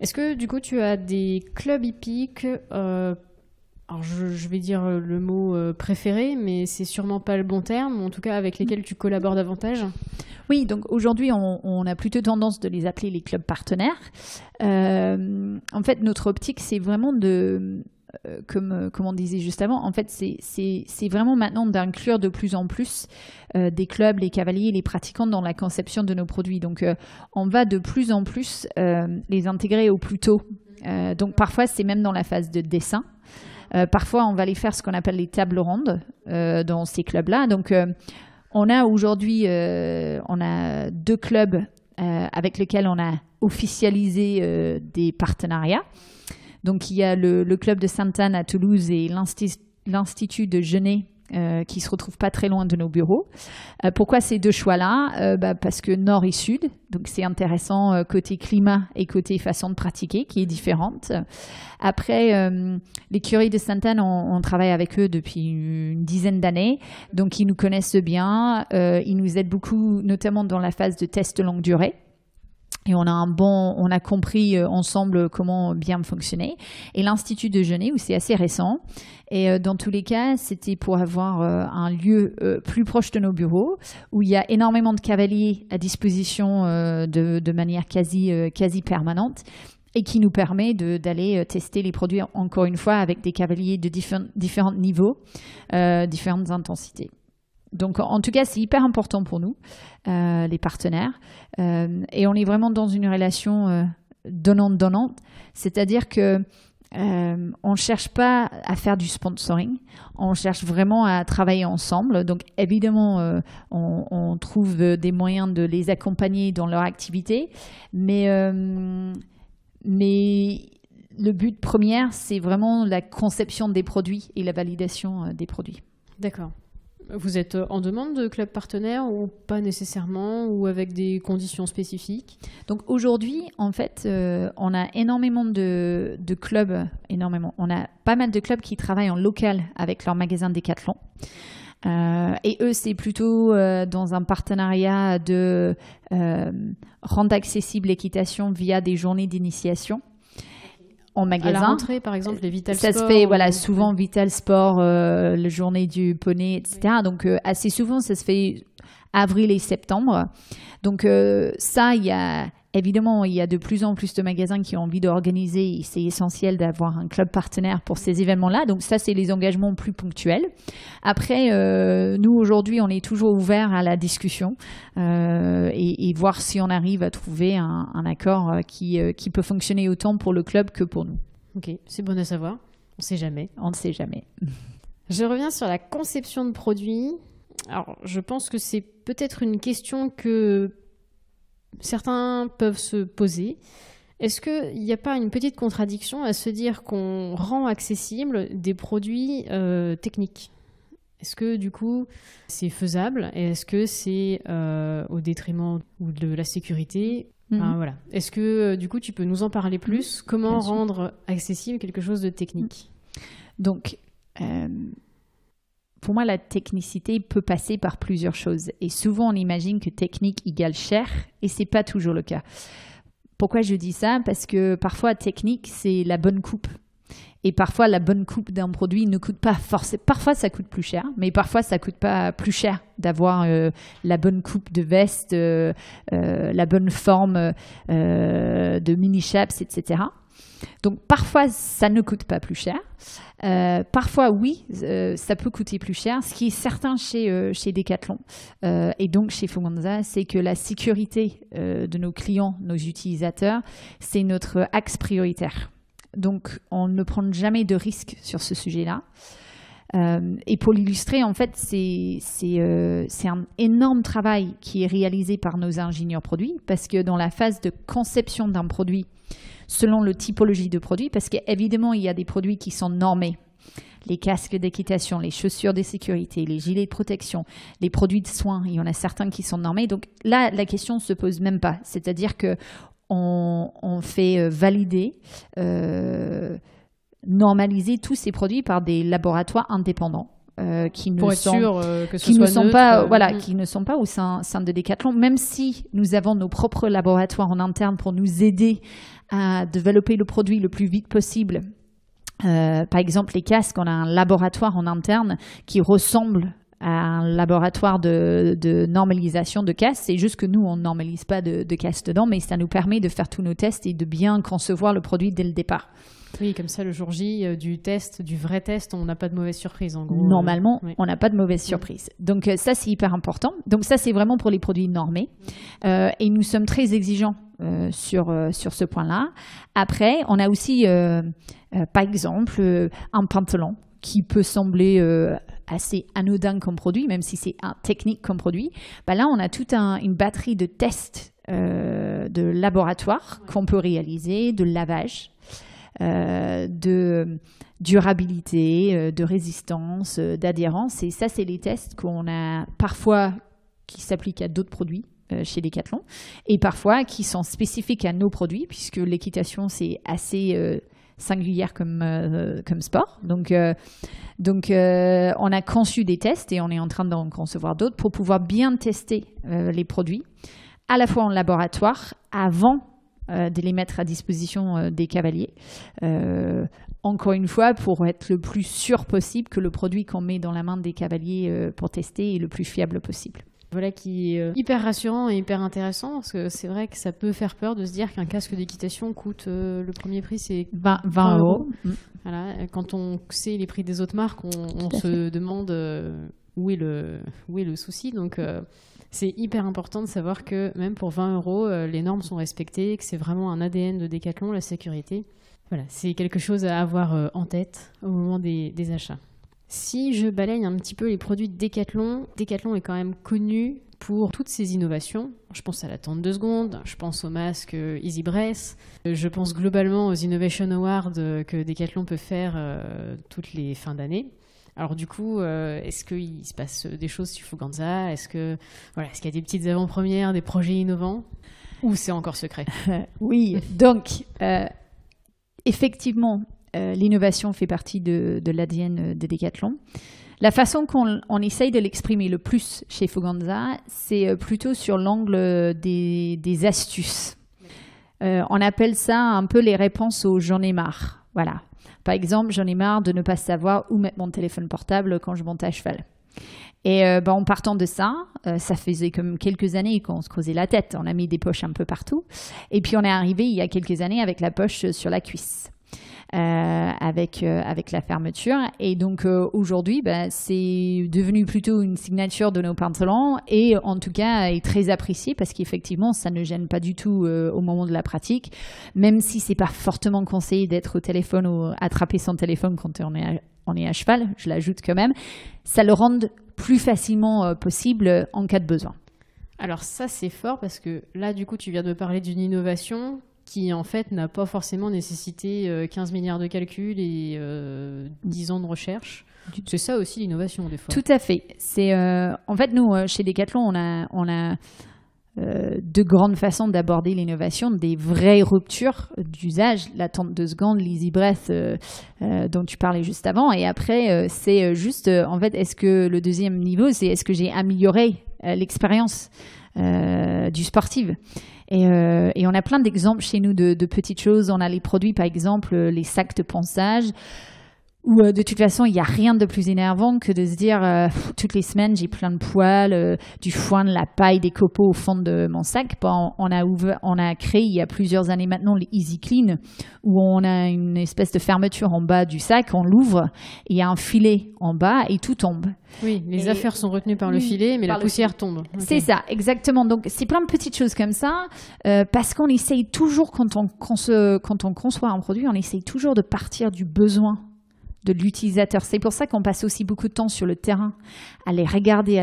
Est-ce que du coup tu as des clubs hippiques, alors je vais dire le mot préféré, mais c'est sûrement pas le bon terme, en tout cas avec lesquels tu collabores davantage? Oui, donc aujourd'hui, on a plutôt tendance de les appeler les clubs partenaires. En fait, notre optique, c'est vraiment comme on disait juste avant, en fait, c'est vraiment maintenant d'inclure de plus en plus des clubs, les cavaliers, les pratiquants dans la conception de nos produits. Donc, on va de plus en plus les intégrer au plus tôt. Donc, parfois, c'est même dans la phase de dessin. Parfois, on va les faire ce qu'on appelle les tables rondes dans ces clubs-là. Donc, on a aujourd'hui, on a 2 clubs avec lesquels on a officialisé des partenariats. Donc, il y a le club de Sainte-Anne à Toulouse et l'Institut de Genève qui se retrouvent pas très loin de nos bureaux. Pourquoi ces 2 choix-là? Parce que nord et sud, donc c'est intéressant côté climat et côté façon de pratiquer qui est différente. Après, l'écurie de Sainte-Anne, on travaille avec eux depuis une dizaine d'années, donc ils nous connaissent bien, ils nous aident beaucoup, notamment dans la phase de test longue durée. Et on a compris ensemble comment bien fonctionner. Et l'Institut de Genève, où c'est assez récent. Et dans tous les cas, c'était pour avoir un lieu plus proche de nos bureaux, où il y a énormément de cavaliers à disposition de manière quasi permanente, et qui nous permet d'aller tester les produits, encore une fois, avec des cavaliers de différents niveaux, différentes intensités. Donc, en tout cas, c'est hyper important pour nous, les partenaires. Et on est vraiment dans une relation donnante-donnante. C'est-à-dire que on ne cherche pas à faire du sponsoring. On cherche vraiment à travailler ensemble. Donc, évidemment, on trouve des moyens de les accompagner dans leur activité. Mais le but premier, c'est vraiment la conception des produits et la validation des produits. D'accord. Vous êtes en demande de clubs partenaires ou pas nécessairement, ou avec des conditions spécifiques? Donc aujourd'hui, en fait, on a énormément de clubs, on a pas mal de clubs qui travaillent en local avec leur magasin Decathlon. Et eux, c'est plutôt dans un partenariat de rendre accessible l'équitation via des journées d'initiation. En magasin. À la rentrée, par exemple, les Vital Sport. Ça se fait souvent Vital Sport, la journée du poney, etc. Donc, assez souvent, ça se fait avril et septembre. Donc, ça, évidemment, il y a de plus en plus de magasins qui ont envie d'organiser. C'est essentiel d'avoir un club partenaire pour ces événements-là. Donc, ça, c'est les engagements plus ponctuels. Après, nous, aujourd'hui, on est toujours ouvert à la discussion et voir si on arrive à trouver un accord qui peut fonctionner autant pour le club que pour nous. Ok, c'est bon à savoir. On ne sait jamais. On ne sait jamais. Je reviens sur la conception de produits. Alors, je pense que c'est peut-être une question que certains peuvent se poser. Est-ce qu'il n'y a pas une petite contradiction à se dire qu'on rend accessible des produits techniques? Est-ce que du coup c'est faisable et est-ce que c'est au détriment ou de la sécurité? Voilà. Est-ce que du coup tu peux nous en parler plus? Comment rendre accessible quelque chose de technique? Donc, pour moi, la technicité peut passer par plusieurs choses. Et souvent, on imagine que technique égale cher et ce n'est pas toujours le cas. Pourquoi je dis ça? Parce que parfois, technique, c'est la bonne coupe. Et parfois, la bonne coupe d'un produit ne coûte pas forcément. Parfois, ça coûte plus cher, mais parfois, ça ne coûte pas plus cher d'avoir la bonne coupe de veste, la bonne forme de mini-chaps, etc. Donc, parfois, ça ne coûte pas plus cher. Parfois, oui, ça peut coûter plus cher. Ce qui est certain chez Decathlon et donc chez Foganza, c'est que la sécurité de nos clients, nos utilisateurs, c'est notre axe prioritaire. Donc, on ne prend jamais de risque sur ce sujet-là. Et pour l'illustrer, en fait, c'est un énorme travail qui est réalisé par nos ingénieurs produits parce que dans la phase de conception d'un produit, selon la typologie de produit, parce qu'évidemment, il y a des produits qui sont normés. Les casques d'équitation, les chaussures de sécurité, les gilets de protection, les produits de soins, il y en a certains qui sont normés. Donc là, la question ne se pose même pas. C'est-à-dire qu'on fait valider, normaliser tous ces produits par des laboratoires indépendants. Qui ne sont pas au sein de Decathlon, même si nous avons nos propres laboratoires en interne pour nous aider à développer le produit le plus vite possible. Par exemple, les casques, on a un laboratoire en interne qui ressemble à un laboratoire de normalisation de casques. C'est juste que nous, on ne normalise pas de casques dedans, mais ça nous permet de faire tous nos tests et de bien concevoir le produit dès le départ. Oui, comme ça, le jour J du vrai test, on n'a pas de mauvaise surprise, en gros. Normalement, oui. On n'a pas de mauvaise surprise. Donc, ça, c'est hyper important. Donc, ça, c'est vraiment pour les produits normés. Et nous sommes très exigeants sur ce point-là. Après, on a aussi, par exemple, un pantalon qui peut sembler assez anodin comme produit, même si c'est technique comme produit. Là, on a toute une batterie de tests de laboratoire qu'on peut réaliser, de lavage, de durabilité, de résistance, d'adhérence. Et ça, c'est les tests qu'on a parfois qui s'appliquent à d'autres produits chez Decathlon et parfois qui sont spécifiques à nos produits puisque l'équitation, c'est assez singulière comme sport. Donc, on a conçu des tests et on est en train d'en concevoir d'autres pour pouvoir bien tester les produits à la fois en laboratoire avant de les mettre à disposition des cavaliers. Encore une fois, pour être le plus sûr possible que le produit qu'on met dans la main des cavaliers pour tester est le plus fiable possible. Voilà qui est hyper rassurant et hyper intéressant parce que c'est vrai que ça peut faire peur de se dire qu'un casque d'équitation coûte le premier prix c'est 20 €. Voilà, quand on sait les prix des autres marques, on se demande où est le souci. Donc c'est hyper important de savoir que même pour 20 €, les normes sont respectées, que c'est vraiment un ADN de Decathlon, la sécurité. Voilà, c'est quelque chose à avoir en tête au moment des achats. Si je balaye un petit peu les produits de Decathlon, Decathlon est quand même connu pour toutes ses innovations. Je pense à la tente 2 secondes, je pense au masque Easy Breath, je pense globalement aux Innovation Awards que Decathlon peut faire toutes les fins d'année. Alors du coup, est-ce qu'il se passe des choses sur Foganza? Est-ce qu'il y a des petites avant-premières, des projets innovants? Ou c'est encore secret? Oui, donc effectivement, l'innovation fait partie de l'ADN de Decathlon. La façon qu'on essaye de l'exprimer le plus chez Foganza, c'est plutôt sur l'angle des astuces. On appelle ça un peu les réponses aux « j'en ai marre ». Voilà. Par exemple, j'en ai marre de ne pas savoir où mettre mon téléphone portable quand je monte à cheval. Et en partant de ça, ça faisait comme quelques années qu'on se creusait la tête. On a mis des poches un peu partout. Et puis on est arrivé il y a quelques années avec la poche sur la cuisse. Avec la fermeture. Et donc aujourd'hui, c'est devenu plutôt une signature de nos pantalons et en tout cas est très apprécié parce qu'effectivement, ça ne gêne pas du tout au moment de la pratique, même si c'est pas fortement conseillé d'être au téléphone ou attraper son téléphone quand on est à cheval, je l'ajoute quand même. Ça le rend plus facilement possible en cas de besoin. Alors ça, c'est fort parce que là, du coup, tu viens de parler d'une innovation qui en fait n'a pas forcément nécessité 15 milliards de calculs et 10 ans de recherche. C'est ça aussi l'innovation des fois. Tout à fait. C'est en fait nous chez Decathlon on a deux grandes façons d'aborder l'innovation, des vraies ruptures d'usage, l'attente 2 secondes, l'easy breath dont tu parlais juste avant, et après c'est juste en fait est-ce que le deuxième niveau c'est est-ce que j'ai amélioré l'expérience du sportif. Et on a plein d'exemples chez nous de petites choses. On a les produits, par exemple, les sacs de ponçage, où de toute façon, il n'y a rien de plus énervant que de se dire toutes les semaines, j'ai plein de poils, du foin, de la paille, des copeaux au fond de mon sac. Bon, on a créé il y a plusieurs années maintenant les Easy Clean, où on a une espèce de fermeture en bas du sac, on l'ouvre, et il y a un filet en bas et tout tombe. Oui, les affaires sont retenues par le filet, mais la poussière tombe. Okay. C'est ça, exactement. Donc, c'est plein de petites choses comme ça, parce qu'on essaye toujours, quand on conçoit un produit, on essaye toujours de partir du besoin de l'utilisateur. C'est pour ça qu'on passe aussi beaucoup de temps sur le terrain à les regarder,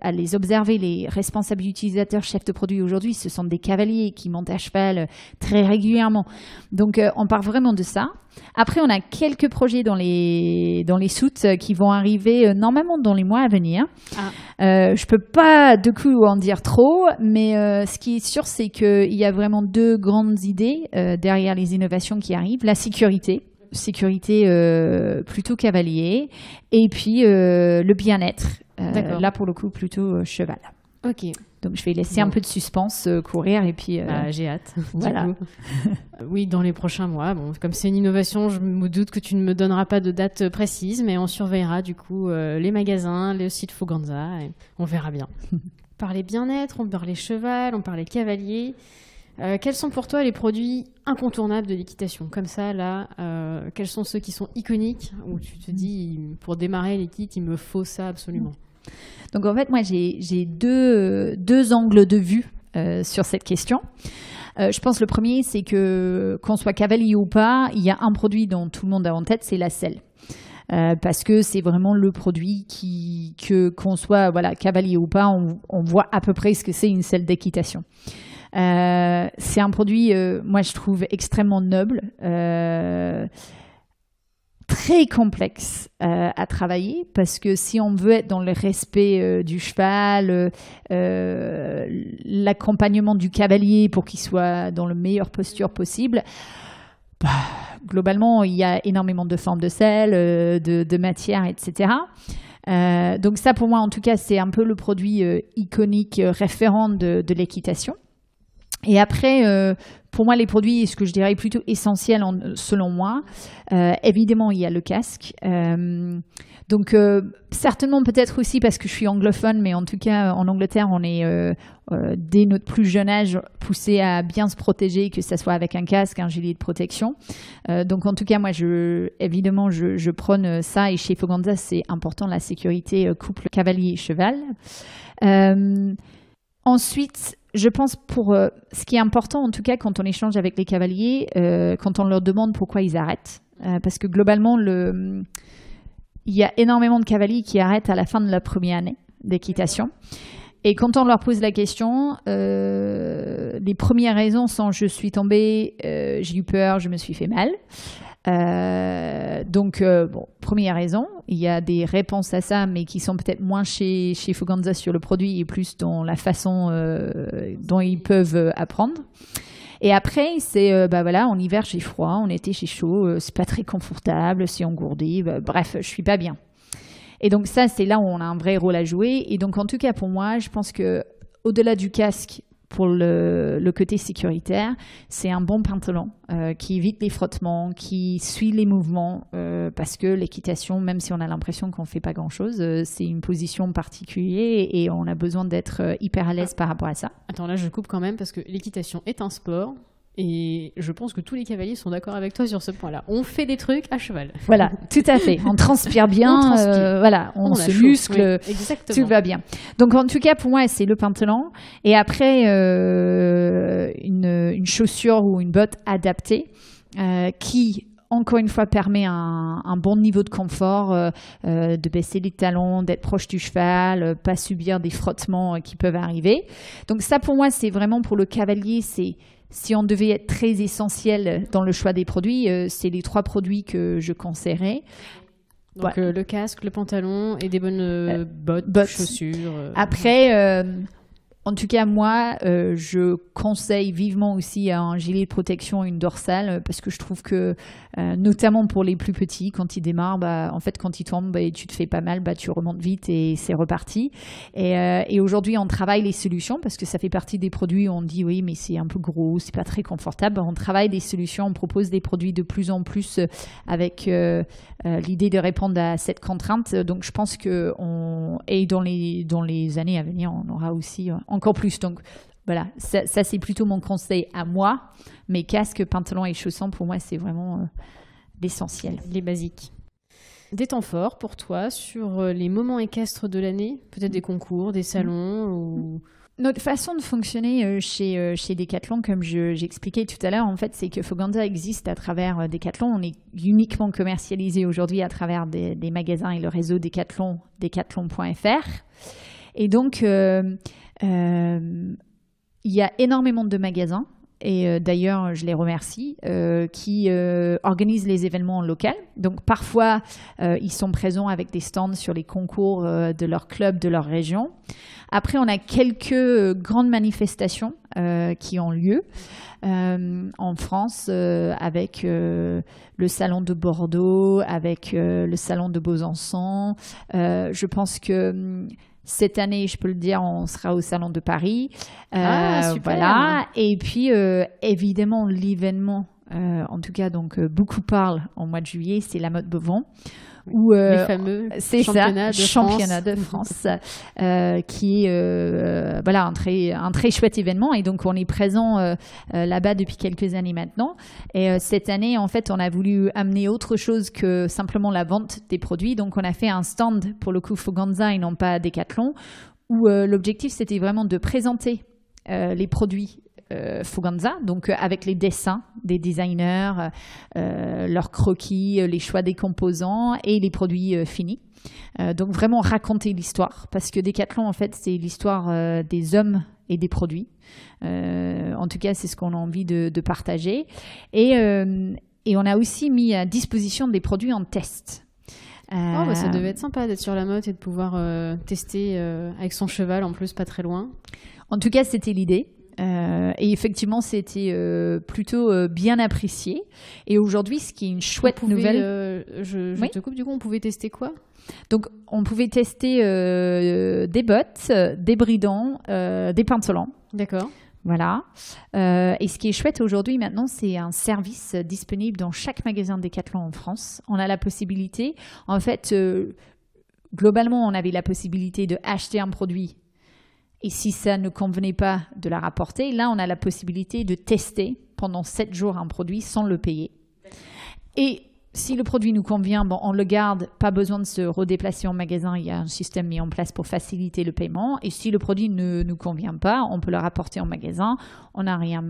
à les observer. Les responsables utilisateurs, chefs de produit aujourd'hui, ce sont des cavaliers qui montent à cheval très régulièrement. Donc, on part vraiment de ça. Après, on a quelques projets dans les soutes qui vont arriver normalement dans les mois à venir. Je peux pas de coup en dire trop, mais ce qui est sûr, c'est qu'il y a vraiment 2 grandes idées derrière les innovations qui arrivent. La sécurité plutôt cavalier, et puis le bien-être, là pour le coup plutôt cheval. Ok. Donc je vais laisser un peu de suspense courir, et puis j'ai hâte. Voilà. Oui, dans les prochains mois. Bon, comme c'est une innovation, je me doute que tu ne me donneras pas de date précise, mais on surveillera du coup les magasins, le site Foganza, et on verra bien. On parlait bien-être, on parlait cheval, on parlait cavalier. Quels sont pour toi les produits incontournables de l'équitation? Comme ça, là, quels sont ceux qui sont iconiques, où tu te dis, pour démarrer les kits, il me faut ça absolument? Donc en fait, moi, j'ai deux angles de vue sur cette question. Je pense le premier, c'est que qu'on soit cavalier ou pas, il y a un produit dont tout le monde a en tête, c'est la selle. Parce que c'est vraiment le produit qu'on soit cavalier ou pas, on voit à peu près ce que c'est une selle d'équitation. C'est un produit, moi je trouve extrêmement noble, très complexe à travailler, parce que si on veut être dans le respect du cheval, l'accompagnement du cavalier pour qu'il soit dans la meilleure posture possible, globalement il y a énormément de formes de selle, de matière, etc. Donc ça pour moi en tout cas c'est un peu le produit iconique, référent de l'équitation. Et après, pour moi, les produits, ce que je dirais plutôt essentiels selon moi, évidemment, il y a le casque. Donc, certainement peut-être aussi parce que je suis anglophone, mais en tout cas, en Angleterre, on est, dès notre plus jeune âge, poussé à bien se protéger, que ce soit avec un casque, un gilet de protection. Donc, en tout cas, moi, évidemment, je prône ça. Et chez Foganza, c'est important, la sécurité couple cavalier-cheval. Ensuite, je pense pour ce qui est important, en tout cas, quand on échange avec les cavaliers, quand on leur demande pourquoi ils arrêtent, parce que globalement, il y a énormément de cavaliers qui arrêtent à la fin de la première année d'équitation. Et quand on leur pose la question, les premières raisons sont « je suis tombée, j'ai eu peur, je me suis fait mal ». Donc, première raison, il y a des réponses à ça, mais qui sont peut-être moins chez Foganza sur le produit et plus dans la façon dont ils peuvent apprendre. Et après, c'est, en hiver, j'ai froid, en été, j'ai chaud, c'est pas très confortable, c'est engourdi, bref, je suis pas bien. Et donc ça, c'est là où on a un vrai rôle à jouer. Et donc, en tout cas, pour moi, je pense que au-delà du casque, pour le côté sécuritaire, c'est un bon pantalon qui évite les frottements, qui suit les mouvements, parce que l'équitation, même si on a l'impression qu'on ne fait pas grand-chose, c'est une position particulière et on a besoin d'être hyper à l'aise par rapport à ça. Attends, là je coupe quand même parce que l'équitation est un sport. Et je pense que tous les cavaliers sont d'accord avec toi sur ce point-là. On fait des trucs à cheval. Voilà, tout à fait. On transpire bien, on se muscle, oui, tout va bien. Donc en tout cas, pour moi, c'est le pantalon. Et après, une chaussure ou une botte adaptée qui, encore une fois, permet un bon niveau de confort, de baisser les talons, d'être proche du cheval, pas subir des frottements qui peuvent arriver. Donc ça, pour moi, c'est vraiment pour le cavalier, si on devait être très essentiel dans le choix des produits, c'est les 3 produits que je conseillerais. Donc le casque, le pantalon et des bonnes bottes, chaussures. Après, en tout cas, moi, je conseille vivement aussi un gilet de protection, une dorsale, parce que je trouve que, notamment pour les plus petits, quand ils démarrent, en fait, quand ils tombent et tu te fais pas mal, tu remontes vite et c'est reparti. Et aujourd'hui, on travaille les solutions, parce que ça fait partie des produits où on dit oui, mais c'est un peu gros, c'est pas très confortable. On travaille des solutions, on propose des produits de plus en plus avec l'idée de répondre à cette contrainte. Donc, je pense que et dans les années à venir, on aura aussi encore plus. Donc voilà, ça c'est plutôt mon conseil à moi. Mais casque, pantalon et chaussons, pour moi, c'est vraiment l'essentiel. Les basiques. Des temps forts pour toi sur les moments équestres de l'année, peut-être des concours, des salons ou... Notre façon de fonctionner chez Decathlon, comme j'expliquais tout à l'heure, en fait, c'est que Foganza existe à travers Decathlon. On est uniquement commercialisé aujourd'hui à travers des magasins et le réseau Decathlon, decathlon.fr. Et donc, il y a énormément de magasins, et d'ailleurs, je les remercie, qui organisent les événements locaux. Donc, parfois, ils sont présents avec des stands sur les concours de leur club, de leur région. Après, on a quelques grandes manifestations qui ont lieu en France avec le Salon de Bordeaux, avec le Salon de Besançon. Je pense que... cette année, je peux le dire, on sera au Salon de Paris. Super. Voilà. Et puis, évidemment, l'événement, en tout cas, donc beaucoup parlent en mois de juillet, c'est la mode Beauvant. Où, les fameux championnats de France, qui est voilà, un très chouette événement. Et donc, on est présent là-bas depuis quelques années maintenant. Et cette année, en fait, on a voulu amener autre chose que simplement la vente des produits. Donc, on a fait un stand, pour le coup, Foganza et non pas Decathlon, où l'objectif, c'était vraiment de présenter les produits Foganza, donc avec les dessins des designers, leurs croquis, les choix des composants et les produits finis. Donc vraiment raconter l'histoire, parce que Decathlon, en fait, c'est l'histoire des hommes et des produits. En tout cas, c'est ce qu'on a envie de partager. Et on a aussi mis à disposition des produits en test. Ça devait être sympa d'être sur la motte et de pouvoir tester avec son cheval, en plus pas très loin. En tout cas, c'était l'idée. Et effectivement, c'était plutôt bien apprécié. Et aujourd'hui, ce qui est une chouette nouvelle... je te coupe, du coup, on pouvait tester quoi ? Donc, on pouvait tester des bottes, des bridons, des pantalons. D'accord. Voilà. Et ce qui est chouette aujourd'hui, maintenant, c'est un service disponible dans chaque magasin Decathlon en France. On a la possibilité... En fait, globalement, on avait la possibilité d'acheter un produit. Et si ça ne convenait pas, de la rapporter. Là, on a la possibilité de tester pendant 7 jours un produit sans le payer. Et si le produit nous convient, on le garde, pas besoin de se redéplacer en magasin. Il y a un système mis en place pour faciliter le paiement. Et si le produit ne nous convient pas, on peut le rapporter en magasin. On n'a rien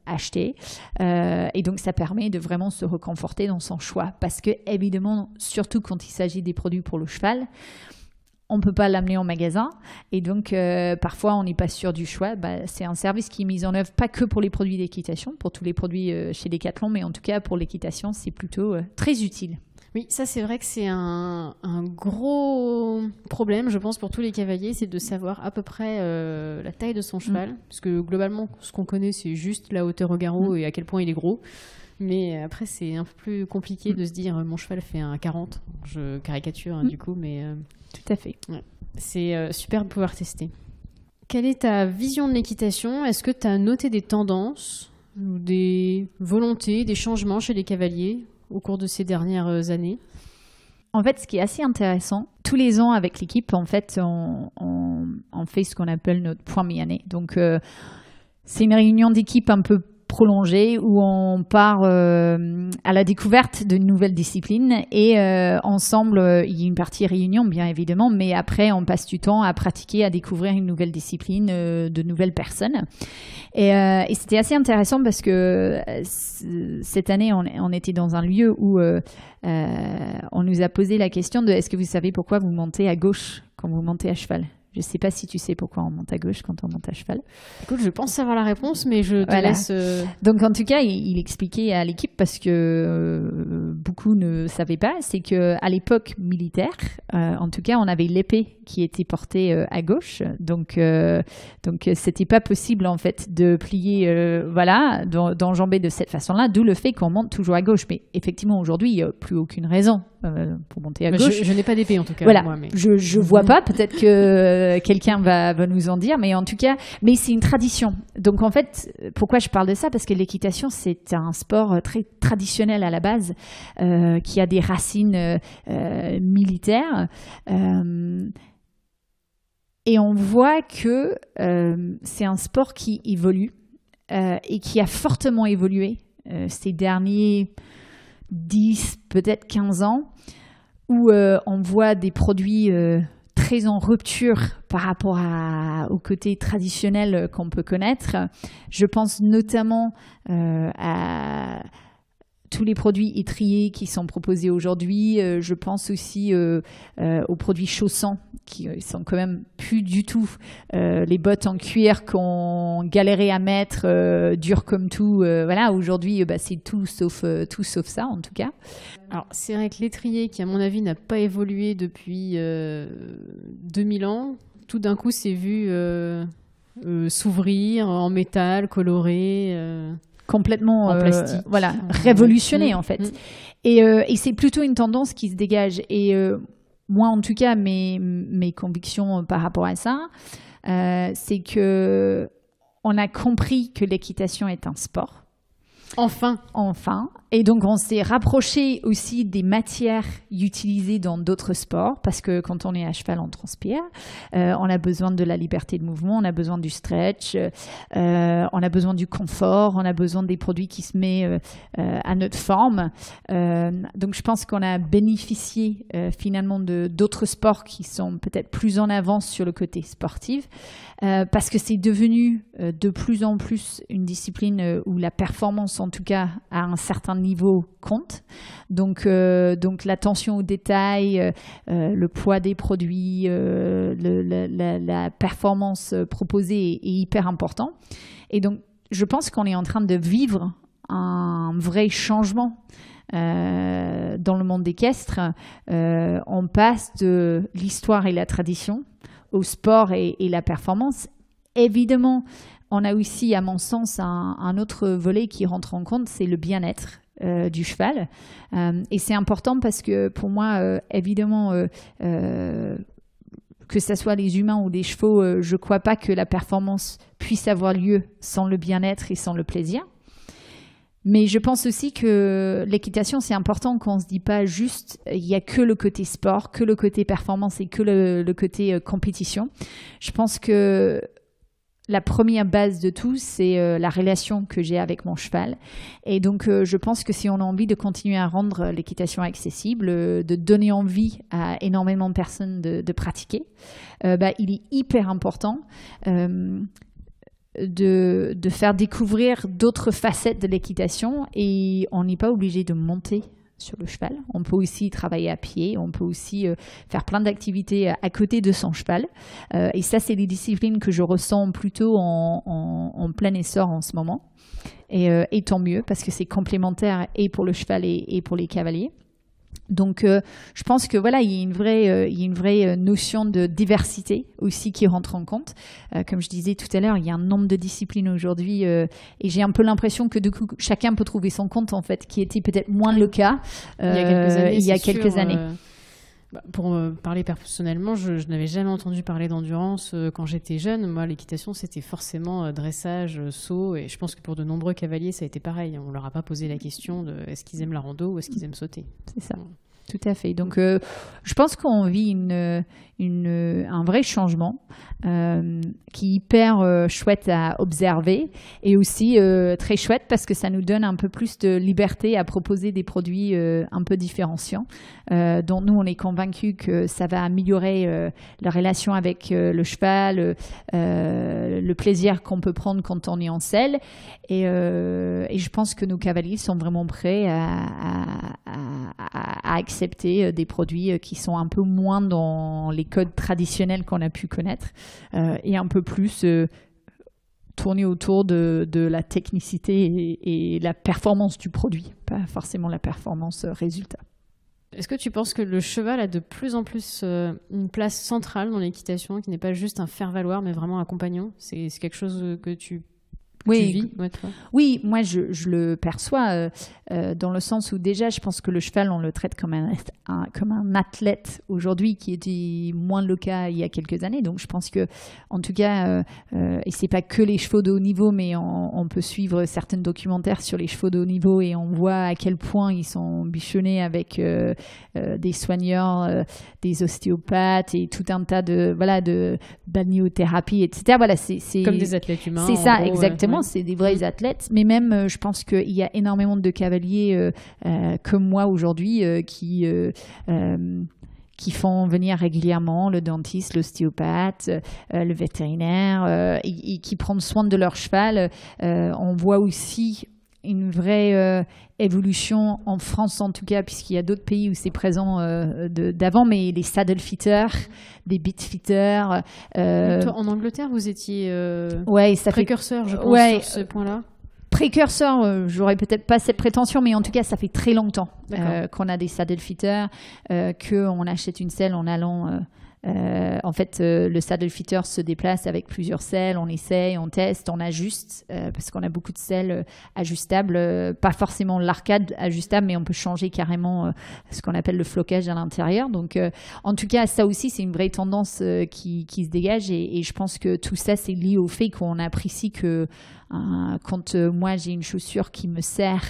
acheté. Et donc, ça permet de vraiment se reconforter dans son choix. Parce que, évidemment, surtout quand il s'agit des produits pour le cheval, on ne peut pas l'amener en magasin et donc parfois on n'est pas sûr du choix. C'est un service qui est mis en œuvre pas que pour les produits d'équitation, pour tous les produits chez Decathlon, mais en tout cas pour l'équitation, c'est plutôt très utile. Oui, ça c'est vrai que c'est un gros problème, je pense, pour tous les cavaliers, c'est de savoir à peu près la taille de son cheval, parce que globalement, ce qu'on connaît, c'est juste la hauteur au garrot et à quel point il est gros. Mais après, c'est un peu plus compliqué de se dire mon cheval fait un 40. Je caricature du coup, mais... Tout à fait. Ouais. C'est super de pouvoir tester. Quelle est ta vision de l'équitation ? Est-ce que tu as noté des tendances ou des volontés, des changements chez les cavaliers au cours de ces dernières années ? En fait, ce qui est assez intéressant, tous les ans avec l'équipe, en fait, on fait ce qu'on appelle notre point mi-année. Donc, c'est une réunion d'équipe un peu prolongée où on part à la découverte de nouvelles disciplines et ensemble, il y a une partie réunion bien évidemment, mais après on passe du temps à pratiquer, à découvrir une nouvelle discipline, de nouvelles personnes. Et c'était assez intéressant parce que cette année, on était dans un lieu où on nous a posé la question de est-ce que vous savez pourquoi vous montez à gauche quand vous montez à cheval ? Je ne sais pas si tu sais pourquoi on monte à gauche quand on monte à cheval. Écoute, je pense savoir la réponse, mais je te laisse... Donc, en tout cas, il expliquait à l'équipe, parce que beaucoup ne savaient pas, c'est qu'à l'époque militaire, en tout cas, on avait l'épée qui était portée à gauche. Donc, c'était pas possible, en fait, de plier, d'enjamber de cette façon-là, d'où le fait qu'on monte toujours à gauche. Mais effectivement, aujourd'hui, il n'y a plus aucune raison pour monter à gauche. Je n'ai pas d'épée, en tout cas. Voilà, moi, mais... je vois pas, peut-être que quelqu'un va nous en dire, mais en tout cas, mais c'est une tradition. Donc en fait, pourquoi je parle de ça? Parce que l'équitation, c'est un sport très traditionnel à la base, qui a des racines militaires. Et on voit que c'est un sport qui évolue et qui a fortement évolué ces derniers 10, peut-être 15 ans, où on voit des produits très en rupture par rapport au côté traditionnel qu'on peut connaître. Je pense notamment à tous les produits étriers qui sont proposés aujourd'hui. Je pense aussi aux produits chaussants qui sont quand même plus du tout les bottes en cuir qu'on galérait à mettre, dures comme tout. Voilà, aujourd'hui, c'est tout sauf ça, en tout cas. Alors, c'est vrai que l'étrier, qui à mon avis n'a pas évolué depuis 2000 ans, tout d'un coup s'est vu s'ouvrir en métal, coloré... complètement en plastique. Révolutionné en fait. Et c'est plutôt une tendance qui se dégage. Et moi, en tout cas, mes convictions par rapport à ça, c'est que on a compris que l'équitation est un sport. Enfin. Et donc, on s'est rapproché aussi des matières utilisées dans d'autres sports, parce que quand on est à cheval, on transpire. On a besoin de la liberté de mouvement, on a besoin du stretch, on a besoin du confort, on a besoin des produits qui se mettent à notre forme. Donc, je pense qu'on a bénéficié finalement d'autres sports qui sont peut-être plus en avance sur le côté sportif, parce que c'est devenu de plus en plus une discipline où la performance, en tout cas, à un certain niveau compte. Donc l'attention aux détails, le poids des produits, la performance proposée est hyper important. Et donc, je pense qu'on est en train de vivre un vrai changement dans le monde équestre. On passe de l'histoire et la tradition au sport et la performance. Évidemment, on a aussi, à mon sens, un autre volet qui rentre en compte, c'est le bien-être du cheval. Et c'est important parce que pour moi, évidemment, que ce soit les humains ou les chevaux, je ne crois pas que la performance puisse avoir lieu sans le bien-être et sans le plaisir. Mais je pense aussi que l'équitation, c'est important qu'on ne se dit pas juste il n'y a que le côté sport, que le côté performance et que le côté compétition. Je pense que la première base de tout, c'est la relation que j'ai avec mon cheval. Et donc, je pense que si on a envie de continuer à rendre l'équitation accessible, de donner envie à énormément de personnes de pratiquer, il est hyper important de faire découvrir d'autres facettes de l'équitation. Et on n'est pas obligé de monter sur le cheval. On peut aussi travailler à pied, on peut aussi faire plein d'activités à côté de son cheval. Et ça, c'est des disciplines que je ressens plutôt en plein essor en ce moment. Et tant mieux, parce que c'est complémentaire et pour le cheval et pour les cavaliers. Donc, je pense que voilà, il y a une vraie notion de diversité aussi qui rentre en compte. Comme je disais tout à l'heure, il y a un nombre de disciplines aujourd'hui et j'ai un peu l'impression que du coup, chacun peut trouver son compte en fait, qui était peut-être moins le cas il y a quelques années. Pour parler personnellement, je n'avais jamais entendu parler d'endurance quand j'étais jeune. Moi, l'équitation, c'était forcément dressage, saut. Et je pense que pour de nombreux cavaliers, ça a été pareil. On ne leur a pas posé la question de est-ce qu'ils aiment la rando ou est-ce qu'ils aiment sauter. C'est ça. Tout à fait. Donc, je pense qu'on vit un vrai changement qui est hyper chouette à observer et aussi très chouette parce que ça nous donne un peu plus de liberté à proposer des produits un peu différenciants dont nous, on est convaincus que ça va améliorer la relation avec le cheval, le plaisir qu'on peut prendre quand on est en selle. Et je pense que nos cavaliers sont vraiment prêts à accepter des produits qui sont un peu moins dans les codes traditionnels qu'on a pu connaître et un peu plus tourné autour de la technicité et la performance du produit, pas forcément la performance résultat. Est-ce que tu penses que le cheval a de plus en plus une place centrale dans l'équitation, qui n'est pas juste un faire-valoir, mais vraiment un compagnon? C'est quelque chose que tu vis? Oui, moi je le perçois dans le sens où déjà je pense que le cheval, on le traite comme un athlète aujourd'hui, qui était moins le cas il y a quelques années. Donc je pense que, en tout cas, et c'est pas que les chevaux de haut niveau, mais on peut suivre certains documentaires sur les chevaux de haut niveau et on voit à quel point ils sont bichonnés avec des soigneurs, des ostéopathes et tout un tas de balnéothérapie, etc. Voilà, c'est comme des athlètes humains. C'est ça, gros, exactement. C'est des vrais athlètes. Mais même, je pense qu'il y a énormément de cavaliers comme moi aujourd'hui qui font venir régulièrement le dentiste, l'ostéopathe, le vétérinaire et qui prennent soin de leur cheval. On voit aussi une vraie évolution en France, en tout cas, puisqu'il y a d'autres pays où c'est présent d'avant, mais les saddle fitters, des bit fitters. Toi, en Angleterre, vous étiez précurseur, je pense, sur ce point-là. Précurseur, j'aurais peut-être pas cette prétention, mais en tout cas, ça fait très longtemps qu'on a des saddle fitters, qu'on achète une selle en allant... en fait, le saddle fitter se déplace avec plusieurs selles, on essaye, on teste, on ajuste, parce qu'on a beaucoup de selles ajustables, pas forcément l'arcade ajustable, mais on peut changer carrément ce qu'on appelle le flocage à l'intérieur. Donc, en tout cas, ça aussi, c'est une vraie tendance qui se dégage et je pense que tout ça, c'est lié au fait qu'on apprécie que quand moi j'ai une chaussure qui me serre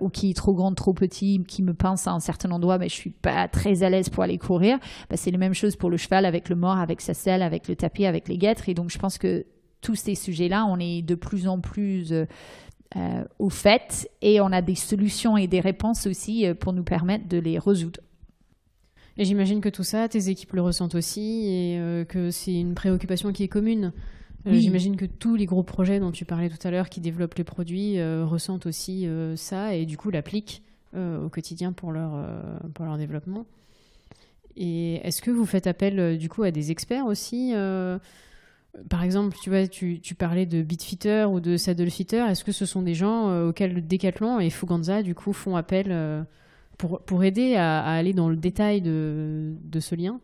ou qui est trop grande, trop petite, qui me pince à un certain endroit, mais je suis pas très à l'aise pour aller courir, c'est la même chose pour le cheval avec le mors, avec sa selle, avec le tapis, avec les guêtres. Et donc je pense que tous ces sujets-là, on est de plus en plus au fait et on a des solutions et des réponses aussi pour nous permettre de les résoudre. Et j'imagine que tout ça, tes équipes le ressentent aussi et que c'est une préoccupation qui est commune. Oui. J'imagine que tous les gros projets dont tu parlais tout à l'heure qui développent les produits ressentent aussi ça et du coup l'appliquent au quotidien pour leur développement. Et est-ce que vous faites appel du coup à des experts aussi par exemple, tu vois, tu parlais de Bitfitter ou de Saddle Fitter. Est-ce que ce sont des gens auxquels Decathlon et Fuganza du coup font appel pour aider à aller dans le détail de ce lien?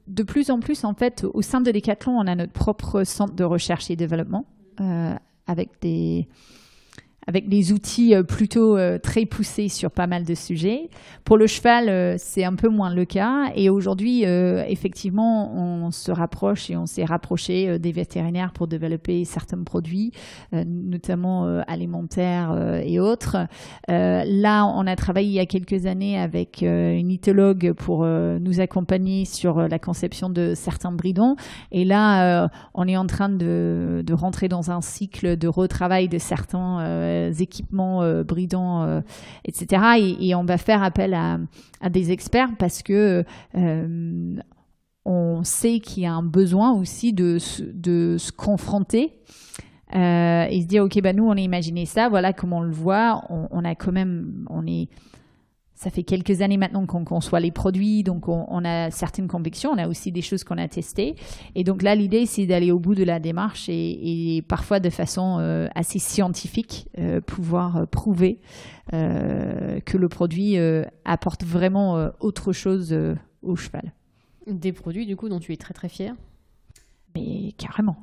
De plus en plus, en fait, au sein de Decathlon, on a notre propre centre de recherche et développement avec des outils plutôt très poussés sur pas mal de sujets. Pour le cheval, c'est un peu moins le cas. Et aujourd'hui, effectivement, on se rapproche et on s'est rapproché des vétérinaires pour développer certains produits, notamment alimentaires et autres. Là, on a travaillé il y a quelques années avec une ithologue pour nous accompagner sur la conception de certains bridons. Et là, on est en train de rentrer dans un cycle de retravail de certains équipements bridants, etc. Et on va faire appel à des experts parce que on sait qu'il y a un besoin aussi de se confronter et se dire ok, nous on a imaginé ça, voilà comment on le voit. On a quand même, ça fait quelques années maintenant qu'on conçoit les produits, donc on a certaines convictions, on a aussi des choses qu'on a testées. Et donc là, l'idée, c'est d'aller au bout de la démarche et parfois de façon assez scientifique, pouvoir prouver que le produit apporte vraiment autre chose au cheval. Des produits, du coup, dont tu es très, très fière? Mais carrément.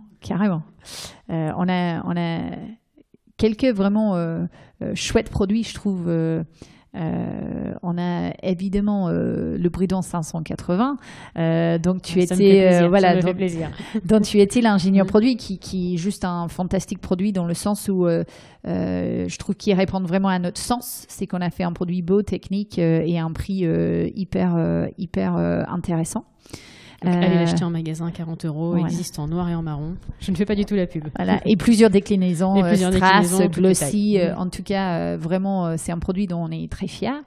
On a quelques vraiment chouettes produits, je trouve. On a évidemment le Bridon 580 donc tu étais donc tu étais l'ingénieur produit qui est juste un fantastique produit dans le sens où je trouve qu'il répond vraiment à notre sens, c'est qu'on a fait un produit beau, technique et à un prix hyper intéressant. Allez l'acheter en magasin, 40 €, voilà. Existe en noir et en marron. Je ne fais pas du tout la pub. Voilà. Et plusieurs déclinaisons, strass, glossy. En tout cas, vraiment, c'est un produit dont on est très fiers.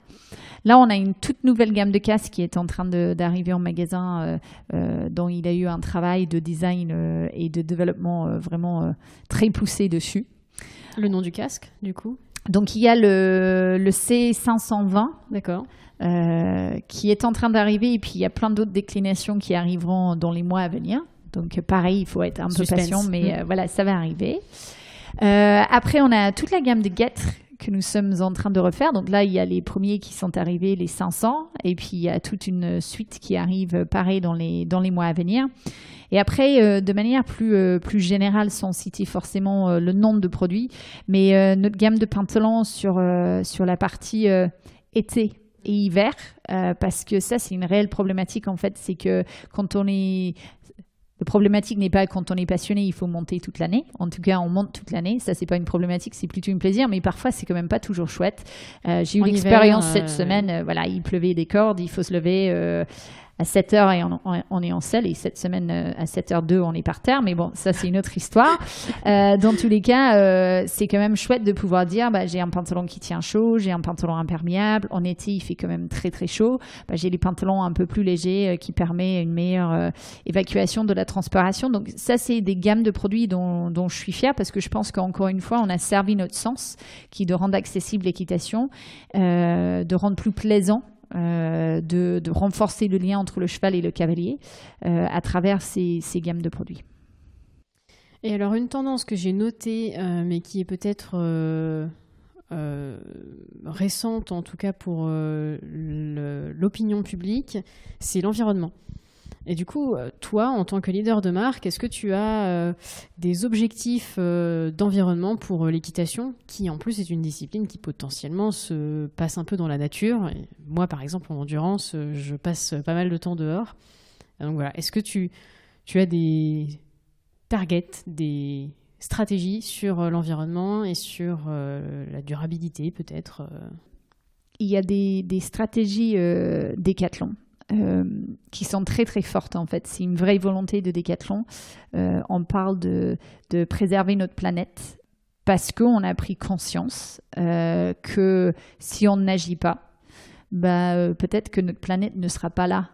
Là, on a une toute nouvelle gamme de casques qui est en train d'arriver en magasin, dont il a eu un travail de design et de développement vraiment très poussé dessus. Le nom du casque, du coup? Donc, il y a le C520. D'accord. Qui est en train d'arriver, et puis il y a plein d'autres déclinations qui arriveront dans les mois à venir. Donc pareil, il faut être un peu patient, mais voilà, ça va arriver. Après, on a toute la gamme de guêtres que nous sommes en train de refaire. Donc là, il y a les premiers qui sont arrivés, les 500, et puis il y a toute une suite qui arrive pareil dans les mois à venir. Et après, de manière plus générale, sans citer forcément le nombre de produits, mais notre gamme de pantalons sur la partie été et hiver, parce que ça, c'est une réelle problématique en fait. C'est que quand on est... Le problématique n'est pas quand on est passionné, il faut monter toute l'année. En tout cas, on monte toute l'année. Ça, c'est pas une problématique, c'est plutôt un plaisir. Mais parfois, c'est quand même pas toujours chouette. J'ai eu l'expérience cette semaine. Voilà, il pleuvait des cordes, il faut se lever à 7h et on est en selle. Et cette semaine, à 7h02, on est par terre. Mais bon, ça, c'est une autre histoire. Dans tous les cas, c'est quand même chouette de pouvoir dire j'ai un pantalon qui tient chaud, j'ai un pantalon imperméable. En été, il fait quand même très, très chaud. J'ai les pantalons un peu plus légers qui permettent une meilleure évacuation de la transpiration. Donc, ça, c'est des gammes de produits dont je suis fière parce que je pense qu'encore une fois, on a servi notre sens qui est de rendre accessible l'équitation, de rendre plus plaisant. De renforcer le lien entre le cheval et le cavalier à travers ces gammes de produits. Et alors une tendance que j'ai notée, mais qui est peut-être récente, en tout cas pour l'opinion publique, c'est l'environnement. Et du coup, toi, en tant que leader de marque, est-ce que tu as des objectifs d'environnement pour l'équitation, qui en plus est une discipline qui potentiellement se passe un peu dans la nature. Et moi, par exemple, en endurance, je passe pas mal de temps dehors. Donc voilà, est-ce que tu as des targets, des stratégies sur l'environnement et sur la durabilité peut-être Il y a des stratégies Décathlon. Qui sont très très fortes en fait. C'est une vraie volonté de Décathlon. On parle de préserver notre planète parce qu'on a pris conscience que si on n'agit pas, peut-être que notre planète ne sera pas là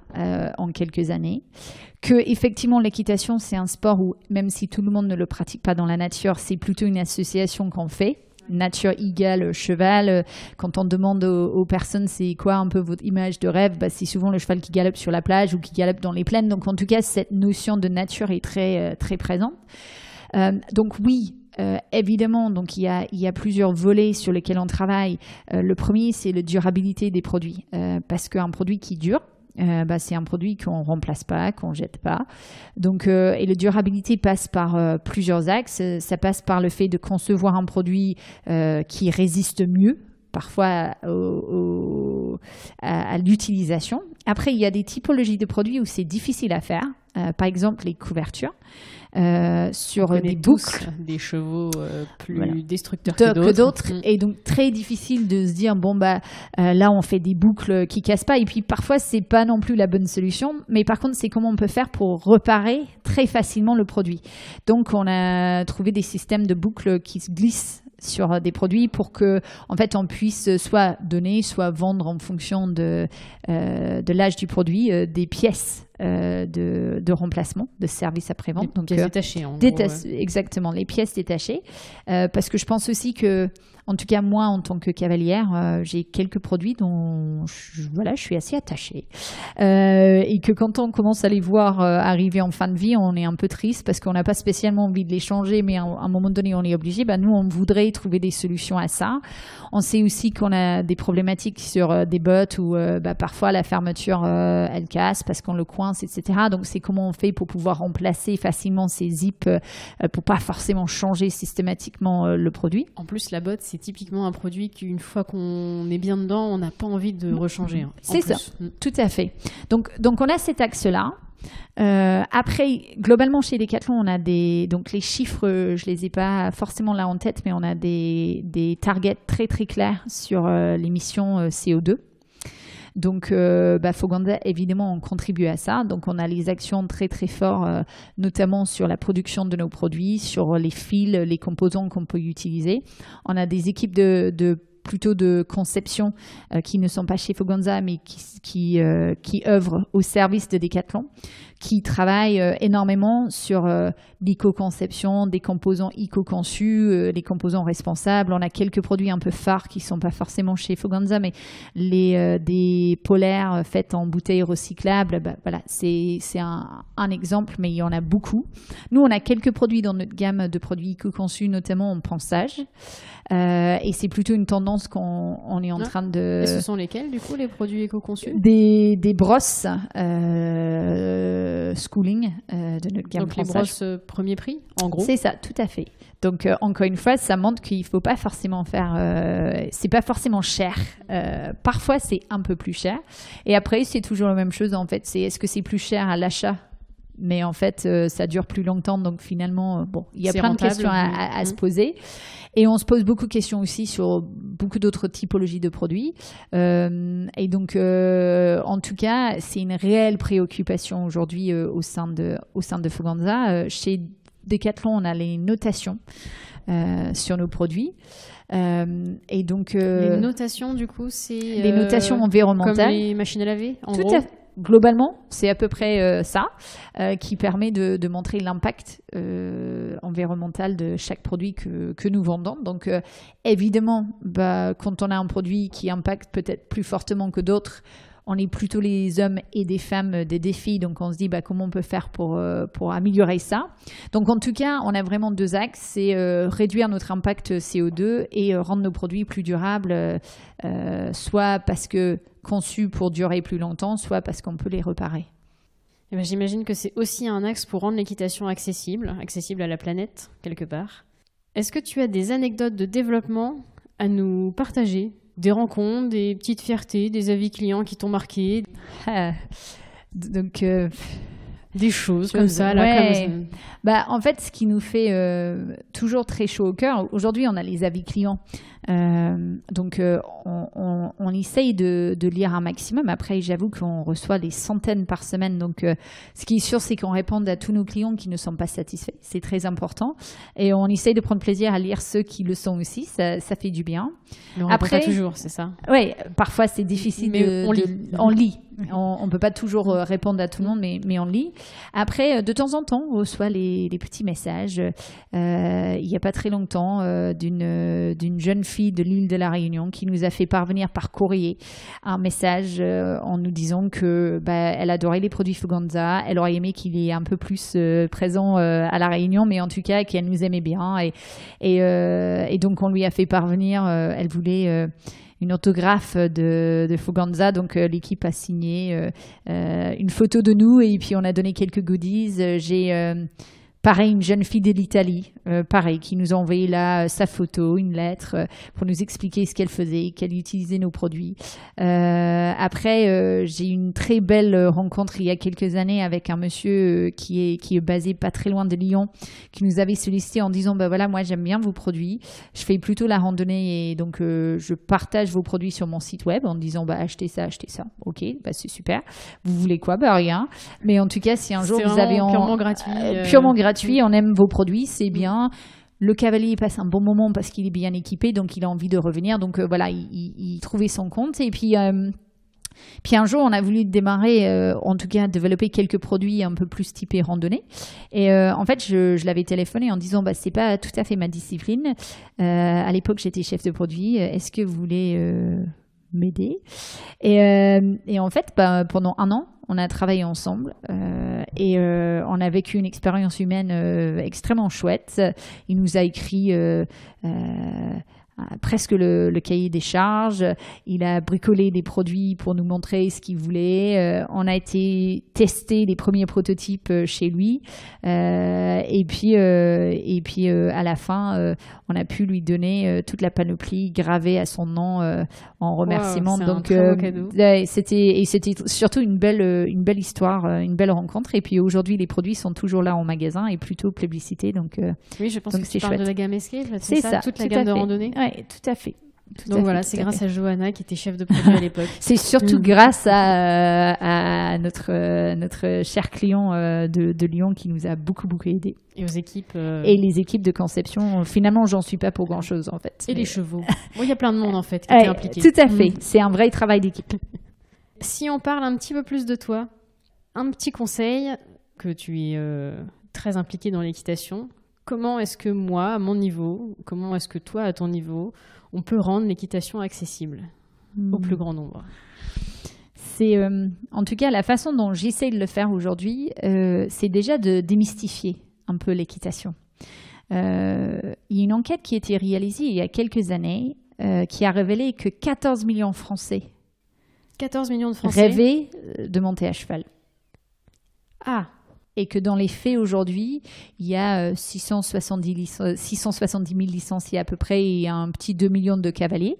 en quelques années. Que effectivement l'équitation c'est un sport où même si tout le monde ne le pratique pas dans la nature, c'est plutôt une association qu'on fait. Nature égale cheval. Quand on demande aux personnes c'est quoi un peu votre image de rêve, c'est souvent le cheval qui galope sur la plage ou qui galope dans les plaines. Donc en tout cas, cette notion de nature est très, très présente. Donc oui, évidemment, donc il y a plusieurs volets sur lesquels on travaille. Le premier, c'est la durabilité des produits. Parce qu'un produit qui dure, c'est un produit qu'on ne remplace pas, qu'on ne jette pas. Donc, et la durabilité passe par plusieurs axes. Ça passe par le fait de concevoir un produit qui résiste mieux, parfois à l'utilisation. Après, il y a des typologies de produits où c'est difficile à faire. Par exemple, les couvertures. Sur des boucles. Des chevaux plus destructeurs que d'autres. Et donc, très difficile de se dire, là, on fait des boucles qui cassent pas. Et puis, parfois, c'est pas non plus la bonne solution. Mais par contre, c'est comment on peut faire pour réparer très facilement le produit. Donc, on a trouvé des systèmes de boucles qui se glissent sur des produits pour que, en fait, on puisse soit donner, soit vendre en fonction de l'âge du produit des pièces de remplacement, de service après-vente. Donc, pièces détachées, en gros. Exactement, les pièces détachées. Parce que je pense aussi que, en tout cas, moi, en tant que cavalière, j'ai quelques produits dont je suis assez attachée. Et que quand on commence à les voir arriver en fin de vie, on est un peu triste parce qu'on n'a pas spécialement envie de les changer, mais à un moment donné, on est obligé. Nous, on voudrait trouver des solutions à ça. On sait aussi qu'on a des problématiques sur des bottes où parfois la fermeture, elle casse parce qu'on le coince, etc. Donc, c'est comment on fait pour pouvoir remplacer facilement ces zips pour pas forcément changer systématiquement le produit. En plus, la botte, c'est typiquement un produit qu'une fois qu'on est bien dedans, on n'a pas envie de rechanger. C'est ça, tout à fait. Donc, on a cet axe-là. Après, globalement, chez Decathlon, on a donc les chiffres, je les ai pas forcément là en tête, mais on a des targets très, très clairs sur l'émission CO2. Donc, Foganda, évidemment, on contribue à ça. Donc, on a les actions très, très fortes, notamment sur la production de nos produits, sur les fils, les composants qu'on peut utiliser. On a des équipes de plutôt de conception qui ne sont pas chez Foganza, mais qui œuvrent au service de Decathlon, qui travaillent énormément sur l'éco-conception, des composants éco-conçus, les composants responsables. On a quelques produits un peu phares qui ne sont pas forcément chez Foganza, mais des polaires faites en bouteilles recyclables, voilà, c'est un exemple, mais il y en a beaucoup. Nous, on a quelques produits dans notre gamme de produits éco-conçus, notamment en ponçage. Et c'est plutôt une tendance qu'on est en train de... Et ce sont lesquels, du coup, les produits éco-conçus? Des brosses schooling de notre gamme Donc, les brosses premier prix, en gros? C'est ça, tout à fait. Donc, encore une fois, ça montre qu'il ne faut pas forcément faire... c'est pas forcément cher. Parfois, c'est un peu plus cher. Et après, c'est toujours la même chose, en fait. Est-ce que c'est plus cher à l'achat? Mais en fait, ça dure plus longtemps. Donc, finalement, il y a plein de questions à se poser. Et on se pose beaucoup de questions aussi sur beaucoup d'autres typologies de produits. Et donc, en tout cas, c'est une réelle préoccupation aujourd'hui au sein de Foganza. Chez Decathlon, on a les notations sur nos produits. Et donc, les notations, du coup, c'est... les notations environnementales. Comme les machines à laver, en gros. Tout à fait. Globalement, c'est à peu près ça qui permet de montrer l'impact environnemental de chaque produit que nous vendons. Donc, évidemment, quand on a un produit qui impacte peut-être plus fortement que d'autres, on est plutôt les hommes et des femmes des défis. Donc, on se dit comment on peut faire pour améliorer ça. Donc, en tout cas, on a vraiment deux axes. C'est réduire notre impact CO2 et rendre nos produits plus durables, soit parce que conçus pour durer plus longtemps, soit parce qu'on peut les réparer. Et j'imagine que c'est aussi un axe pour rendre l'équitation accessible à la planète, quelque part. Est-ce que tu as des anecdotes de développement à nous partager? Des rencontres, des petites fiertés, des avis clients qui t'ont marqué? Donc, des choses comme ça. En fait, ce qui nous fait toujours très chaud au cœur, aujourd'hui, on a les avis clients. Donc, on essaye de lire un maximum. Après, j'avoue qu'on reçoit des centaines par semaine. Donc, ce qui est sûr, c'est qu'on répond à tous nos clients qui ne sont pas satisfaits. C'est très important. Et on essaye de prendre plaisir à lire ceux qui le sont aussi. Ça fait du bien. Mais on répond pas toujours, c'est ça? Oui, parfois, c'est difficile. Mais on lit. On ne peut pas toujours répondre à tout le monde, mais on lit. Après, de temps en temps, on reçoit les petits messages. Il n'y a pas très longtemps, d'une jeune fille de l'île de la Réunion qui nous a fait parvenir par courrier un message en nous disant que elle adorait les produits Foganza. Elle aurait aimé qu'il y ait un peu plus présent à la Réunion, mais en tout cas qu'elle nous aimait bien. Et donc, on lui a fait parvenir, elle voulait... une autographe de Foganza, donc l'équipe a signé une photo de nous et puis on a donné quelques goodies. J'ai pareil une jeune fille de l'Italie, qui nous a envoyé là sa photo, une lettre pour nous expliquer ce qu'elle faisait, qu'elle utilisait nos produits. Après, j'ai eu une très belle rencontre il y a quelques années avec un monsieur qui est basé pas très loin de Lyon, qui nous avait sollicité en disant voilà, moi j'aime bien vos produits, je fais plutôt la randonnée et donc je partage vos produits sur mon site web en disant achetez ça. Ok, c'est super. Vous voulez quoi? Rien. Mais en tout cas, si un jour vous avez purement gratuit. Purement gratuit, on aime vos produits, c'est bien. Le cavalier passe un bon moment parce qu'il est bien équipé, donc il a envie de revenir. Donc voilà, il trouvait son compte. Et puis un jour, on a voulu démarrer, en tout cas développer quelques produits un peu plus typés randonnée. Et en fait, je l'avais téléphoné en disant c'est pas tout à fait ma discipline. À l'époque, j'étais chef de produit. Est-ce que vous voulez m'aider? Et en fait, pendant un an, on a travaillé ensemble et on a vécu une expérience humaine extrêmement chouette. Il nous a écrit presque le cahier des charges. Il a bricolé des produits pour nous montrer ce qu'il voulait. On a été tester les premiers prototypes chez lui. Et puis à la fin, on a pu lui donner toute la panoplie gravée à son nom en remerciement. Wow, donc un très beau cadeau. C'était surtout une belle histoire, une belle rencontre. Et puis aujourd'hui, les produits sont toujours là en magasin et plutôt plébiscités. Donc oui, je pense que tu parles chouette. de la gamme Escape, c'est ça, toute la gamme de randonnée. Oui, tout à fait. Donc voilà, c'est grâce à Johanna qui était chef de produit à l'époque. C'est surtout grâce à notre cher client de Lyon qui nous a beaucoup aidé. Et aux équipes. Et les équipes de conception, finalement, j'en suis pas pour grand-chose en fait. Et les chevaux. Bon, il y a plein de monde en fait qui était impliqué. Tout à fait, c'est un vrai travail d'équipe. Si on parle un petit peu plus de toi, un petit conseil, que tu es très impliqué dans l'équitation. Comment est-ce que moi, à mon niveau, comment est-ce que toi, à ton niveau, on peut rendre l'équitation accessible au plus grand nombre? C'est, en tout cas, la façon dont j'essaie de le faire aujourd'hui, c'est déjà de démystifier un peu l'équitation. Il y a une enquête qui a été réalisée il y a quelques années qui a révélé que 14 millions de Français, 14 millions de Français rêvaient de monter à cheval. Ah. Et que dans les faits aujourd'hui, il y a 670 000 licenciés à peu près et un petit 2 millions de cavaliers.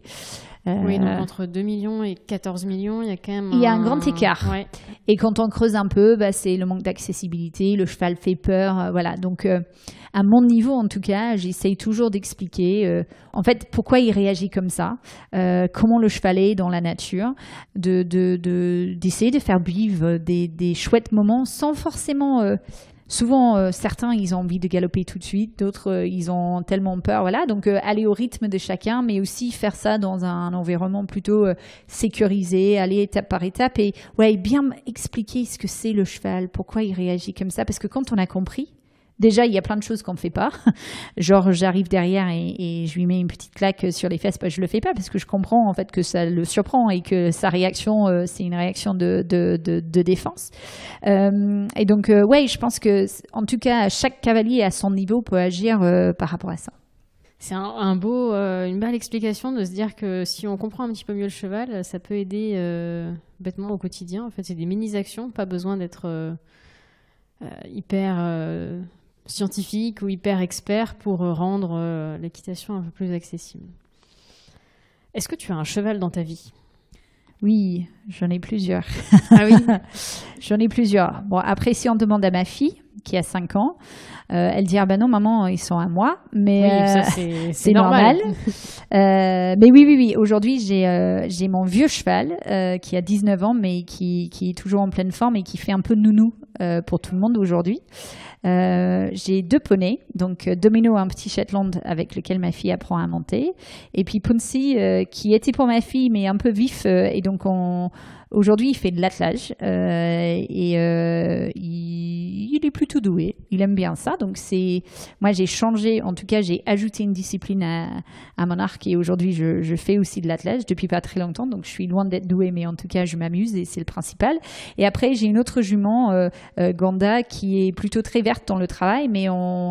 Oui, donc entre 2 millions et 14 millions, il y a quand même un grand écart. Ouais. Et quand on creuse un peu, c'est le manque d'accessibilité, le cheval fait peur, voilà. Donc, à mon niveau, en tout cas, j'essaye toujours d'expliquer, en fait, pourquoi il réagit comme ça, comment le cheval est dans la nature, d'essayer de faire vivre des chouettes moments sans forcément... Souvent, certains, ils ont envie de galoper tout de suite, d'autres, ils ont tellement peur, voilà. Donc, aller au rythme de chacun, mais aussi faire ça dans un environnement plutôt sécurisé, aller étape par étape et bien expliquer ce que c'est le cheval, pourquoi il réagit comme ça. Parce que quand on a compris, déjà, il y a plein de choses qu'on ne fait pas. Genre, j'arrive derrière et je lui mets une petite claque sur les fesses. Je ne le fais pas parce que je comprends en fait que ça le surprend et que sa réaction, c'est une réaction de défense. Et donc, je pense que, en tout cas, chaque cavalier à son niveau peut agir par rapport à ça. C'est une belle explication de se dire que si on comprend un petit peu mieux le cheval, ça peut aider bêtement au quotidien. En fait, c'est des mini-actions, pas besoin d'être hyper... scientifique ou hyper expert pour rendre l'équitation un peu plus accessible. Est-ce que tu as un cheval dans ta vie? Oui, j'en ai plusieurs. Ah oui? J'en ai plusieurs. Bon, après, si on demande à ma fille, qui a 5 ans, elle dit « Ah ben non, maman, ils sont à moi. » Mais oui, ça, c'est normal. Mais oui. Aujourd'hui, j'ai mon vieux cheval qui a 19 ans, mais qui est toujours en pleine forme et qui fait un peu nounou pour tout le monde aujourd'hui. J'ai 2 poneys, donc Domino, un petit Shetland avec lequel ma fille apprend à monter, et puis Punsi qui était pour ma fille mais un peu vif, et donc aujourd'hui il fait de l'attelage il est plutôt doué, il aime bien ça. Donc moi j'ai changé, en tout cas j'ai ajouté une discipline à mon arc et aujourd'hui je fais aussi de l'attelage depuis pas très longtemps, donc je suis loin d'être douée mais en tout cas je m'amuse et c'est le principal. Et après j'ai une autre jument Ganda qui est plutôt très verte dans le travail mais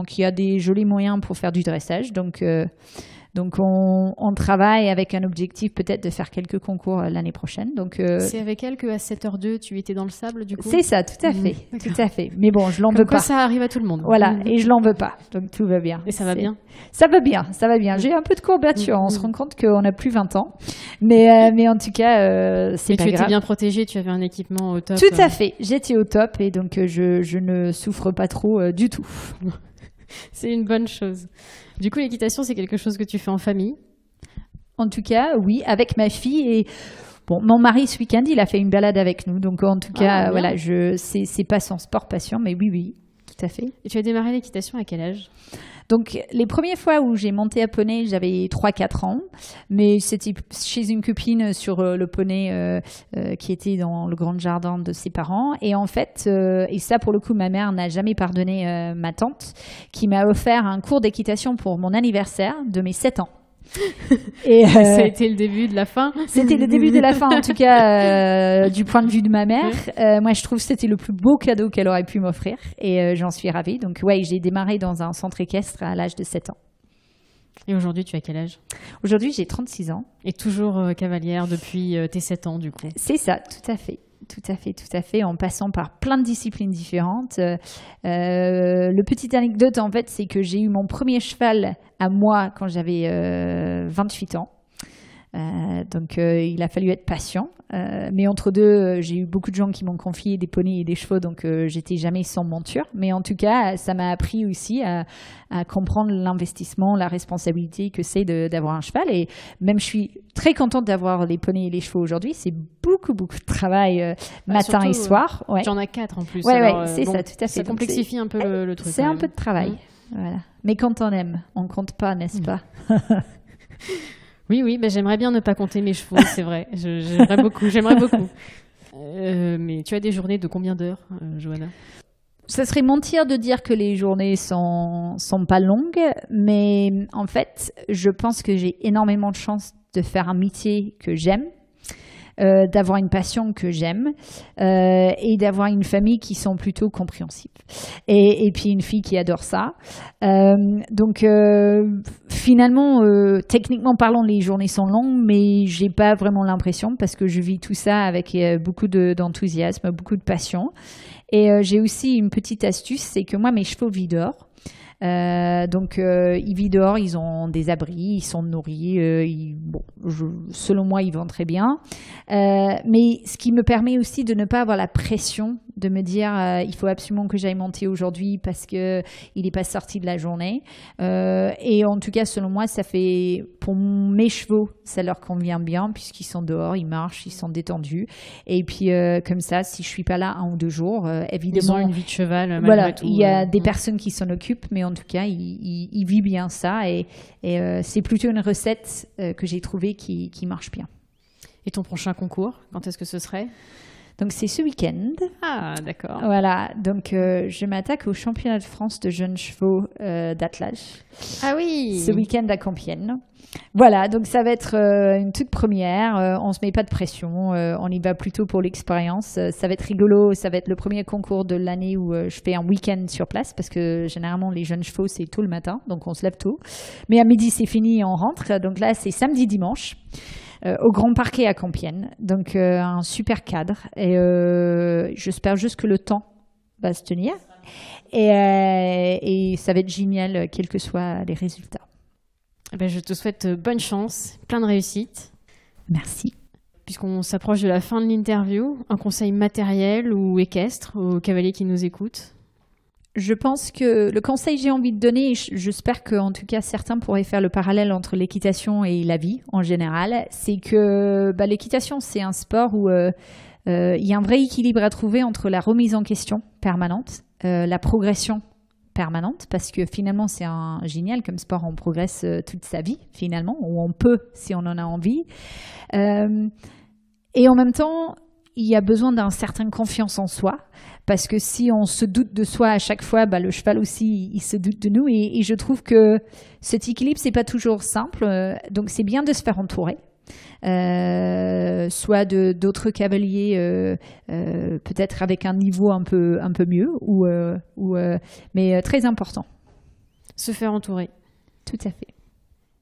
qui a des jolis moyens pour faire du dressage, donc on travaille avec un objectif peut-être de faire quelques concours l'année prochaine. Donc c'est avec elle qu'à 7h02 tu étais dans le sable du coup? C'est ça, tout à fait, tout à fait. Mais bon, je l'en veux pas. Ça arrive à tout le monde. Voilà, et je l'en veux pas, donc tout va bien. Et ça va bien? Ça va bien. J'ai un peu de courbature, on se rend compte qu'on a plus 20 ans, mais en tout cas c'est pas grave. Mais tu étais bien protégée, tu avais un équipement au top. Tout à fait, j'étais au top et donc je ne souffre pas trop du tout. C'est une bonne chose. Du coup, l'équitation, c'est quelque chose que tu fais en famille? En tout cas, oui, avec ma fille. Et bon, mon mari, ce week-end, il a fait une balade avec nous. Donc, en tout cas, voilà, c'est pas son sport passion, mais oui, tout à fait. Et tu as démarré l'équitation à quel âge? Donc, les premières fois où j'ai monté à poney, j'avais 3-4 ans, mais c'était chez une copine sur le poney qui était dans le grand jardin de ses parents. Et en fait, et ça pour le coup, ma mère n'a jamais pardonné ma tante, qui m'a offert un cours d'équitation pour mon anniversaire de mes 7 ans. Et ça a été le début de la fin. C'était le début de la fin, en tout cas, du point de vue de ma mère. Moi, je trouve que c'était le plus beau cadeau qu'elle aurait pu m'offrir et j'en suis ravie. Donc, j'ai démarré dans un centre équestre à l'âge de 7 ans. Et aujourd'hui, tu as quel âge? Aujourd'hui, j'ai 36 ans. Et toujours cavalière depuis tes 7 ans, du coup? C'est ça, tout à fait. Tout à fait, en passant par plein de disciplines différentes. Le petite anecdote, en fait, c'est que j'ai eu mon premier cheval à moi quand j'avais 28 ans. Donc, il a fallu être patient. Mais entre deux, j'ai eu beaucoup de gens qui m'ont confié des poneys et des chevaux, donc j'étais jamais sans monture. Mais en tout cas, ça m'a appris aussi à comprendre l'investissement, la responsabilité que c'est d'avoir un cheval. Et même, je suis très contente d'avoir les poneys et les chevaux aujourd'hui. C'est beaucoup de travail matin surtout, et soir. Ouais. Tu en as 4 en plus. Ouais, alors, c'est ça, tout à fait. Ça complexifie un peu le truc. C'est un peu de travail. Voilà. Mais quand on aime, on compte pas, n'est-ce pas? Oui, j'aimerais bien ne pas compter mes chevaux, c'est vrai. J'aimerais beaucoup. Mais tu as des journées de combien d'heures, Johanna? Ça serait mentir de dire que les journées sont pas longues, mais en fait, je pense que j'ai énormément de chance de faire un métier que j'aime, d'avoir une passion que j'aime et d'avoir une famille qui sont plutôt compréhensives. Et puis une fille qui adore ça. Donc finalement, techniquement parlant, les journées sont longues, mais j'ai pas vraiment l'impression parce que je vis tout ça avec beaucoup d'enthousiasme, beaucoup de passion. Et j'ai aussi une petite astuce, c'est que moi, mes chevaux vivent dehors. Donc ils vivent dehors, ils ont des abris, ils sont nourris, selon moi ils vont très bien, mais ce qui me permet aussi de ne pas avoir la pression de me dire il faut absolument que j'aille monter aujourd'hui parce que il n'est pas sorti de la journée, et en tout cas selon moi ça fait, pour mes chevaux ça leur convient bien puisqu'ils sont dehors, ils marchent, ils sont détendus, et puis comme ça si je suis pas là 1 ou 2 jours, évidemment ils ont une vie de cheval malgré voilà, tout, il y a des personnes qui s'en occupent, mais en tout cas il vit bien ça, et c'est plutôt une recette que j'ai trouvée qui marche bien. Et ton prochain concours, quand est-ce que ce serait? Donc c'est ce week-end. Ah, d'accord. Voilà, donc je m'attaque au championnat de France de jeunes chevaux d'attelage. Ah oui. Ce week-end à Compiègne. Voilà, donc ça va être une toute première. On se met pas de pression, on y va plutôt pour l'expérience. Ça va être rigolo, ça va être le premier concours de l'année où je fais un week-end sur place parce que généralement les jeunes chevaux c'est tôt le matin, donc on se lève tôt. Mais à midi c'est fini et on rentre. Donc là c'est samedi dimanche. Au Grand Parquet à Compiègne, donc un super cadre, et j'espère juste que le temps va se tenir, et ça va être génial quels que soient les résultats. Eh ben, je te souhaite bonne chance, plein de réussite. Merci. Puisqu'on s'approche de la fin de l'interview, un conseil matériel ou équestre aux cavaliers qui nous écoutent? Je pense que le conseil que j'ai envie de donner, et j'espère qu'en tout cas certains pourraient faire le parallèle entre l'équitation et la vie en général, c'est que l'équitation c'est un sport où il y a un vrai équilibre à trouver entre la remise en question permanente, la progression permanente, parce que finalement c'est génial comme sport, on progresse toute sa vie finalement, ou on peut si on en a envie, et en même temps il y a besoin d'une certaine confiance en soi, parce que si on se doute de soi à chaque fois, le cheval aussi, il se doute de nous. Et je trouve que cet équilibre, c'est pas toujours simple. Donc, c'est bien de se faire entourer, soit d'autres cavaliers, peut-être avec un niveau un peu mieux, mais très important. Se faire entourer. Tout à fait.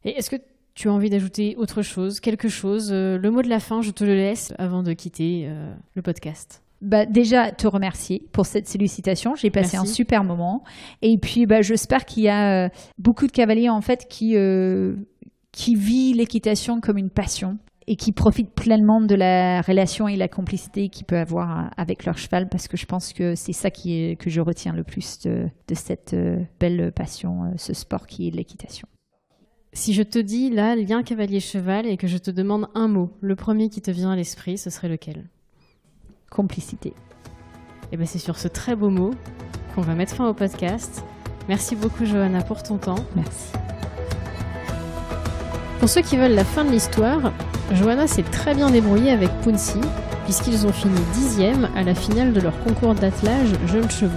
Et est-ce que tu as envie d'ajouter autre chose, quelque chose? Le mot de la fin, je te le laisse avant de quitter le podcast. Déjà, te remercier pour cette sollicitation. J'ai passé un super moment. Et puis, j'espère qu'il y a beaucoup de cavaliers, en fait, qui vivent l'équitation comme une passion et qui profitent pleinement de la relation et la complicité qu'ils peuvent avoir avec leur cheval, parce que je pense que c'est ça que je retiens le plus de cette belle passion, ce sport qui est l'équitation. Si je te dis, là, lien cavalier-cheval, et que je te demande un mot, le premier qui te vient à l'esprit, ce serait lequel? Complicité. Et c'est sur ce très beau mot qu'on va mettre fin au podcast. Merci beaucoup, Johanna, pour ton temps. Merci. Pour ceux qui veulent la fin de l'histoire, Johanna s'est très bien débrouillée avec Pouncy, puisqu'ils ont fini 10e à la finale de leur concours d'attelage jeunes chevaux.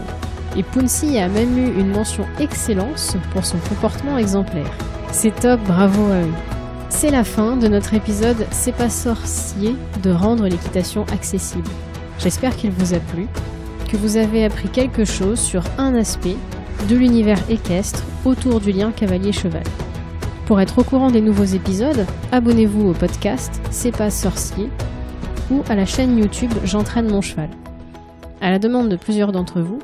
Et Pouncy a même eu une mention excellence pour son comportement exemplaire. C'est top, bravo à eux. C'est la fin de notre épisode C'est pas sorcier de rendre l'équitation accessible. J'espère qu'il vous a plu, que vous avez appris quelque chose sur un aspect de l'univers équestre autour du lien cavalier-cheval. Pour être au courant des nouveaux épisodes, abonnez-vous au podcast C'est pas sorcier ou à la chaîne YouTube J'entraîne mon cheval. À la demande de plusieurs d'entre vous,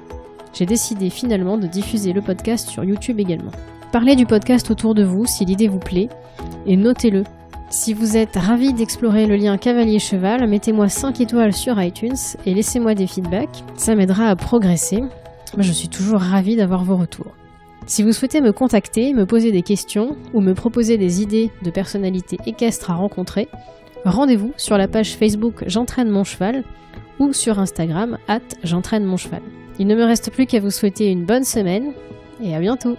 j'ai décidé finalement de diffuser le podcast sur YouTube également. Parlez du podcast autour de vous si l'idée vous plaît et notez-le. Si vous êtes ravi d'explorer le lien cavalier-cheval, mettez-moi 5 étoiles sur iTunes et laissez-moi des feedbacks, ça m'aidera à progresser. Moi, je suis toujours ravie d'avoir vos retours. Si vous souhaitez me contacter, me poser des questions ou me proposer des idées de personnalités équestres à rencontrer, rendez-vous sur la page Facebook J'entraîne mon cheval ou sur Instagram @j'entraîne mon cheval. Il ne me reste plus qu'à vous souhaiter une bonne semaine et à bientôt.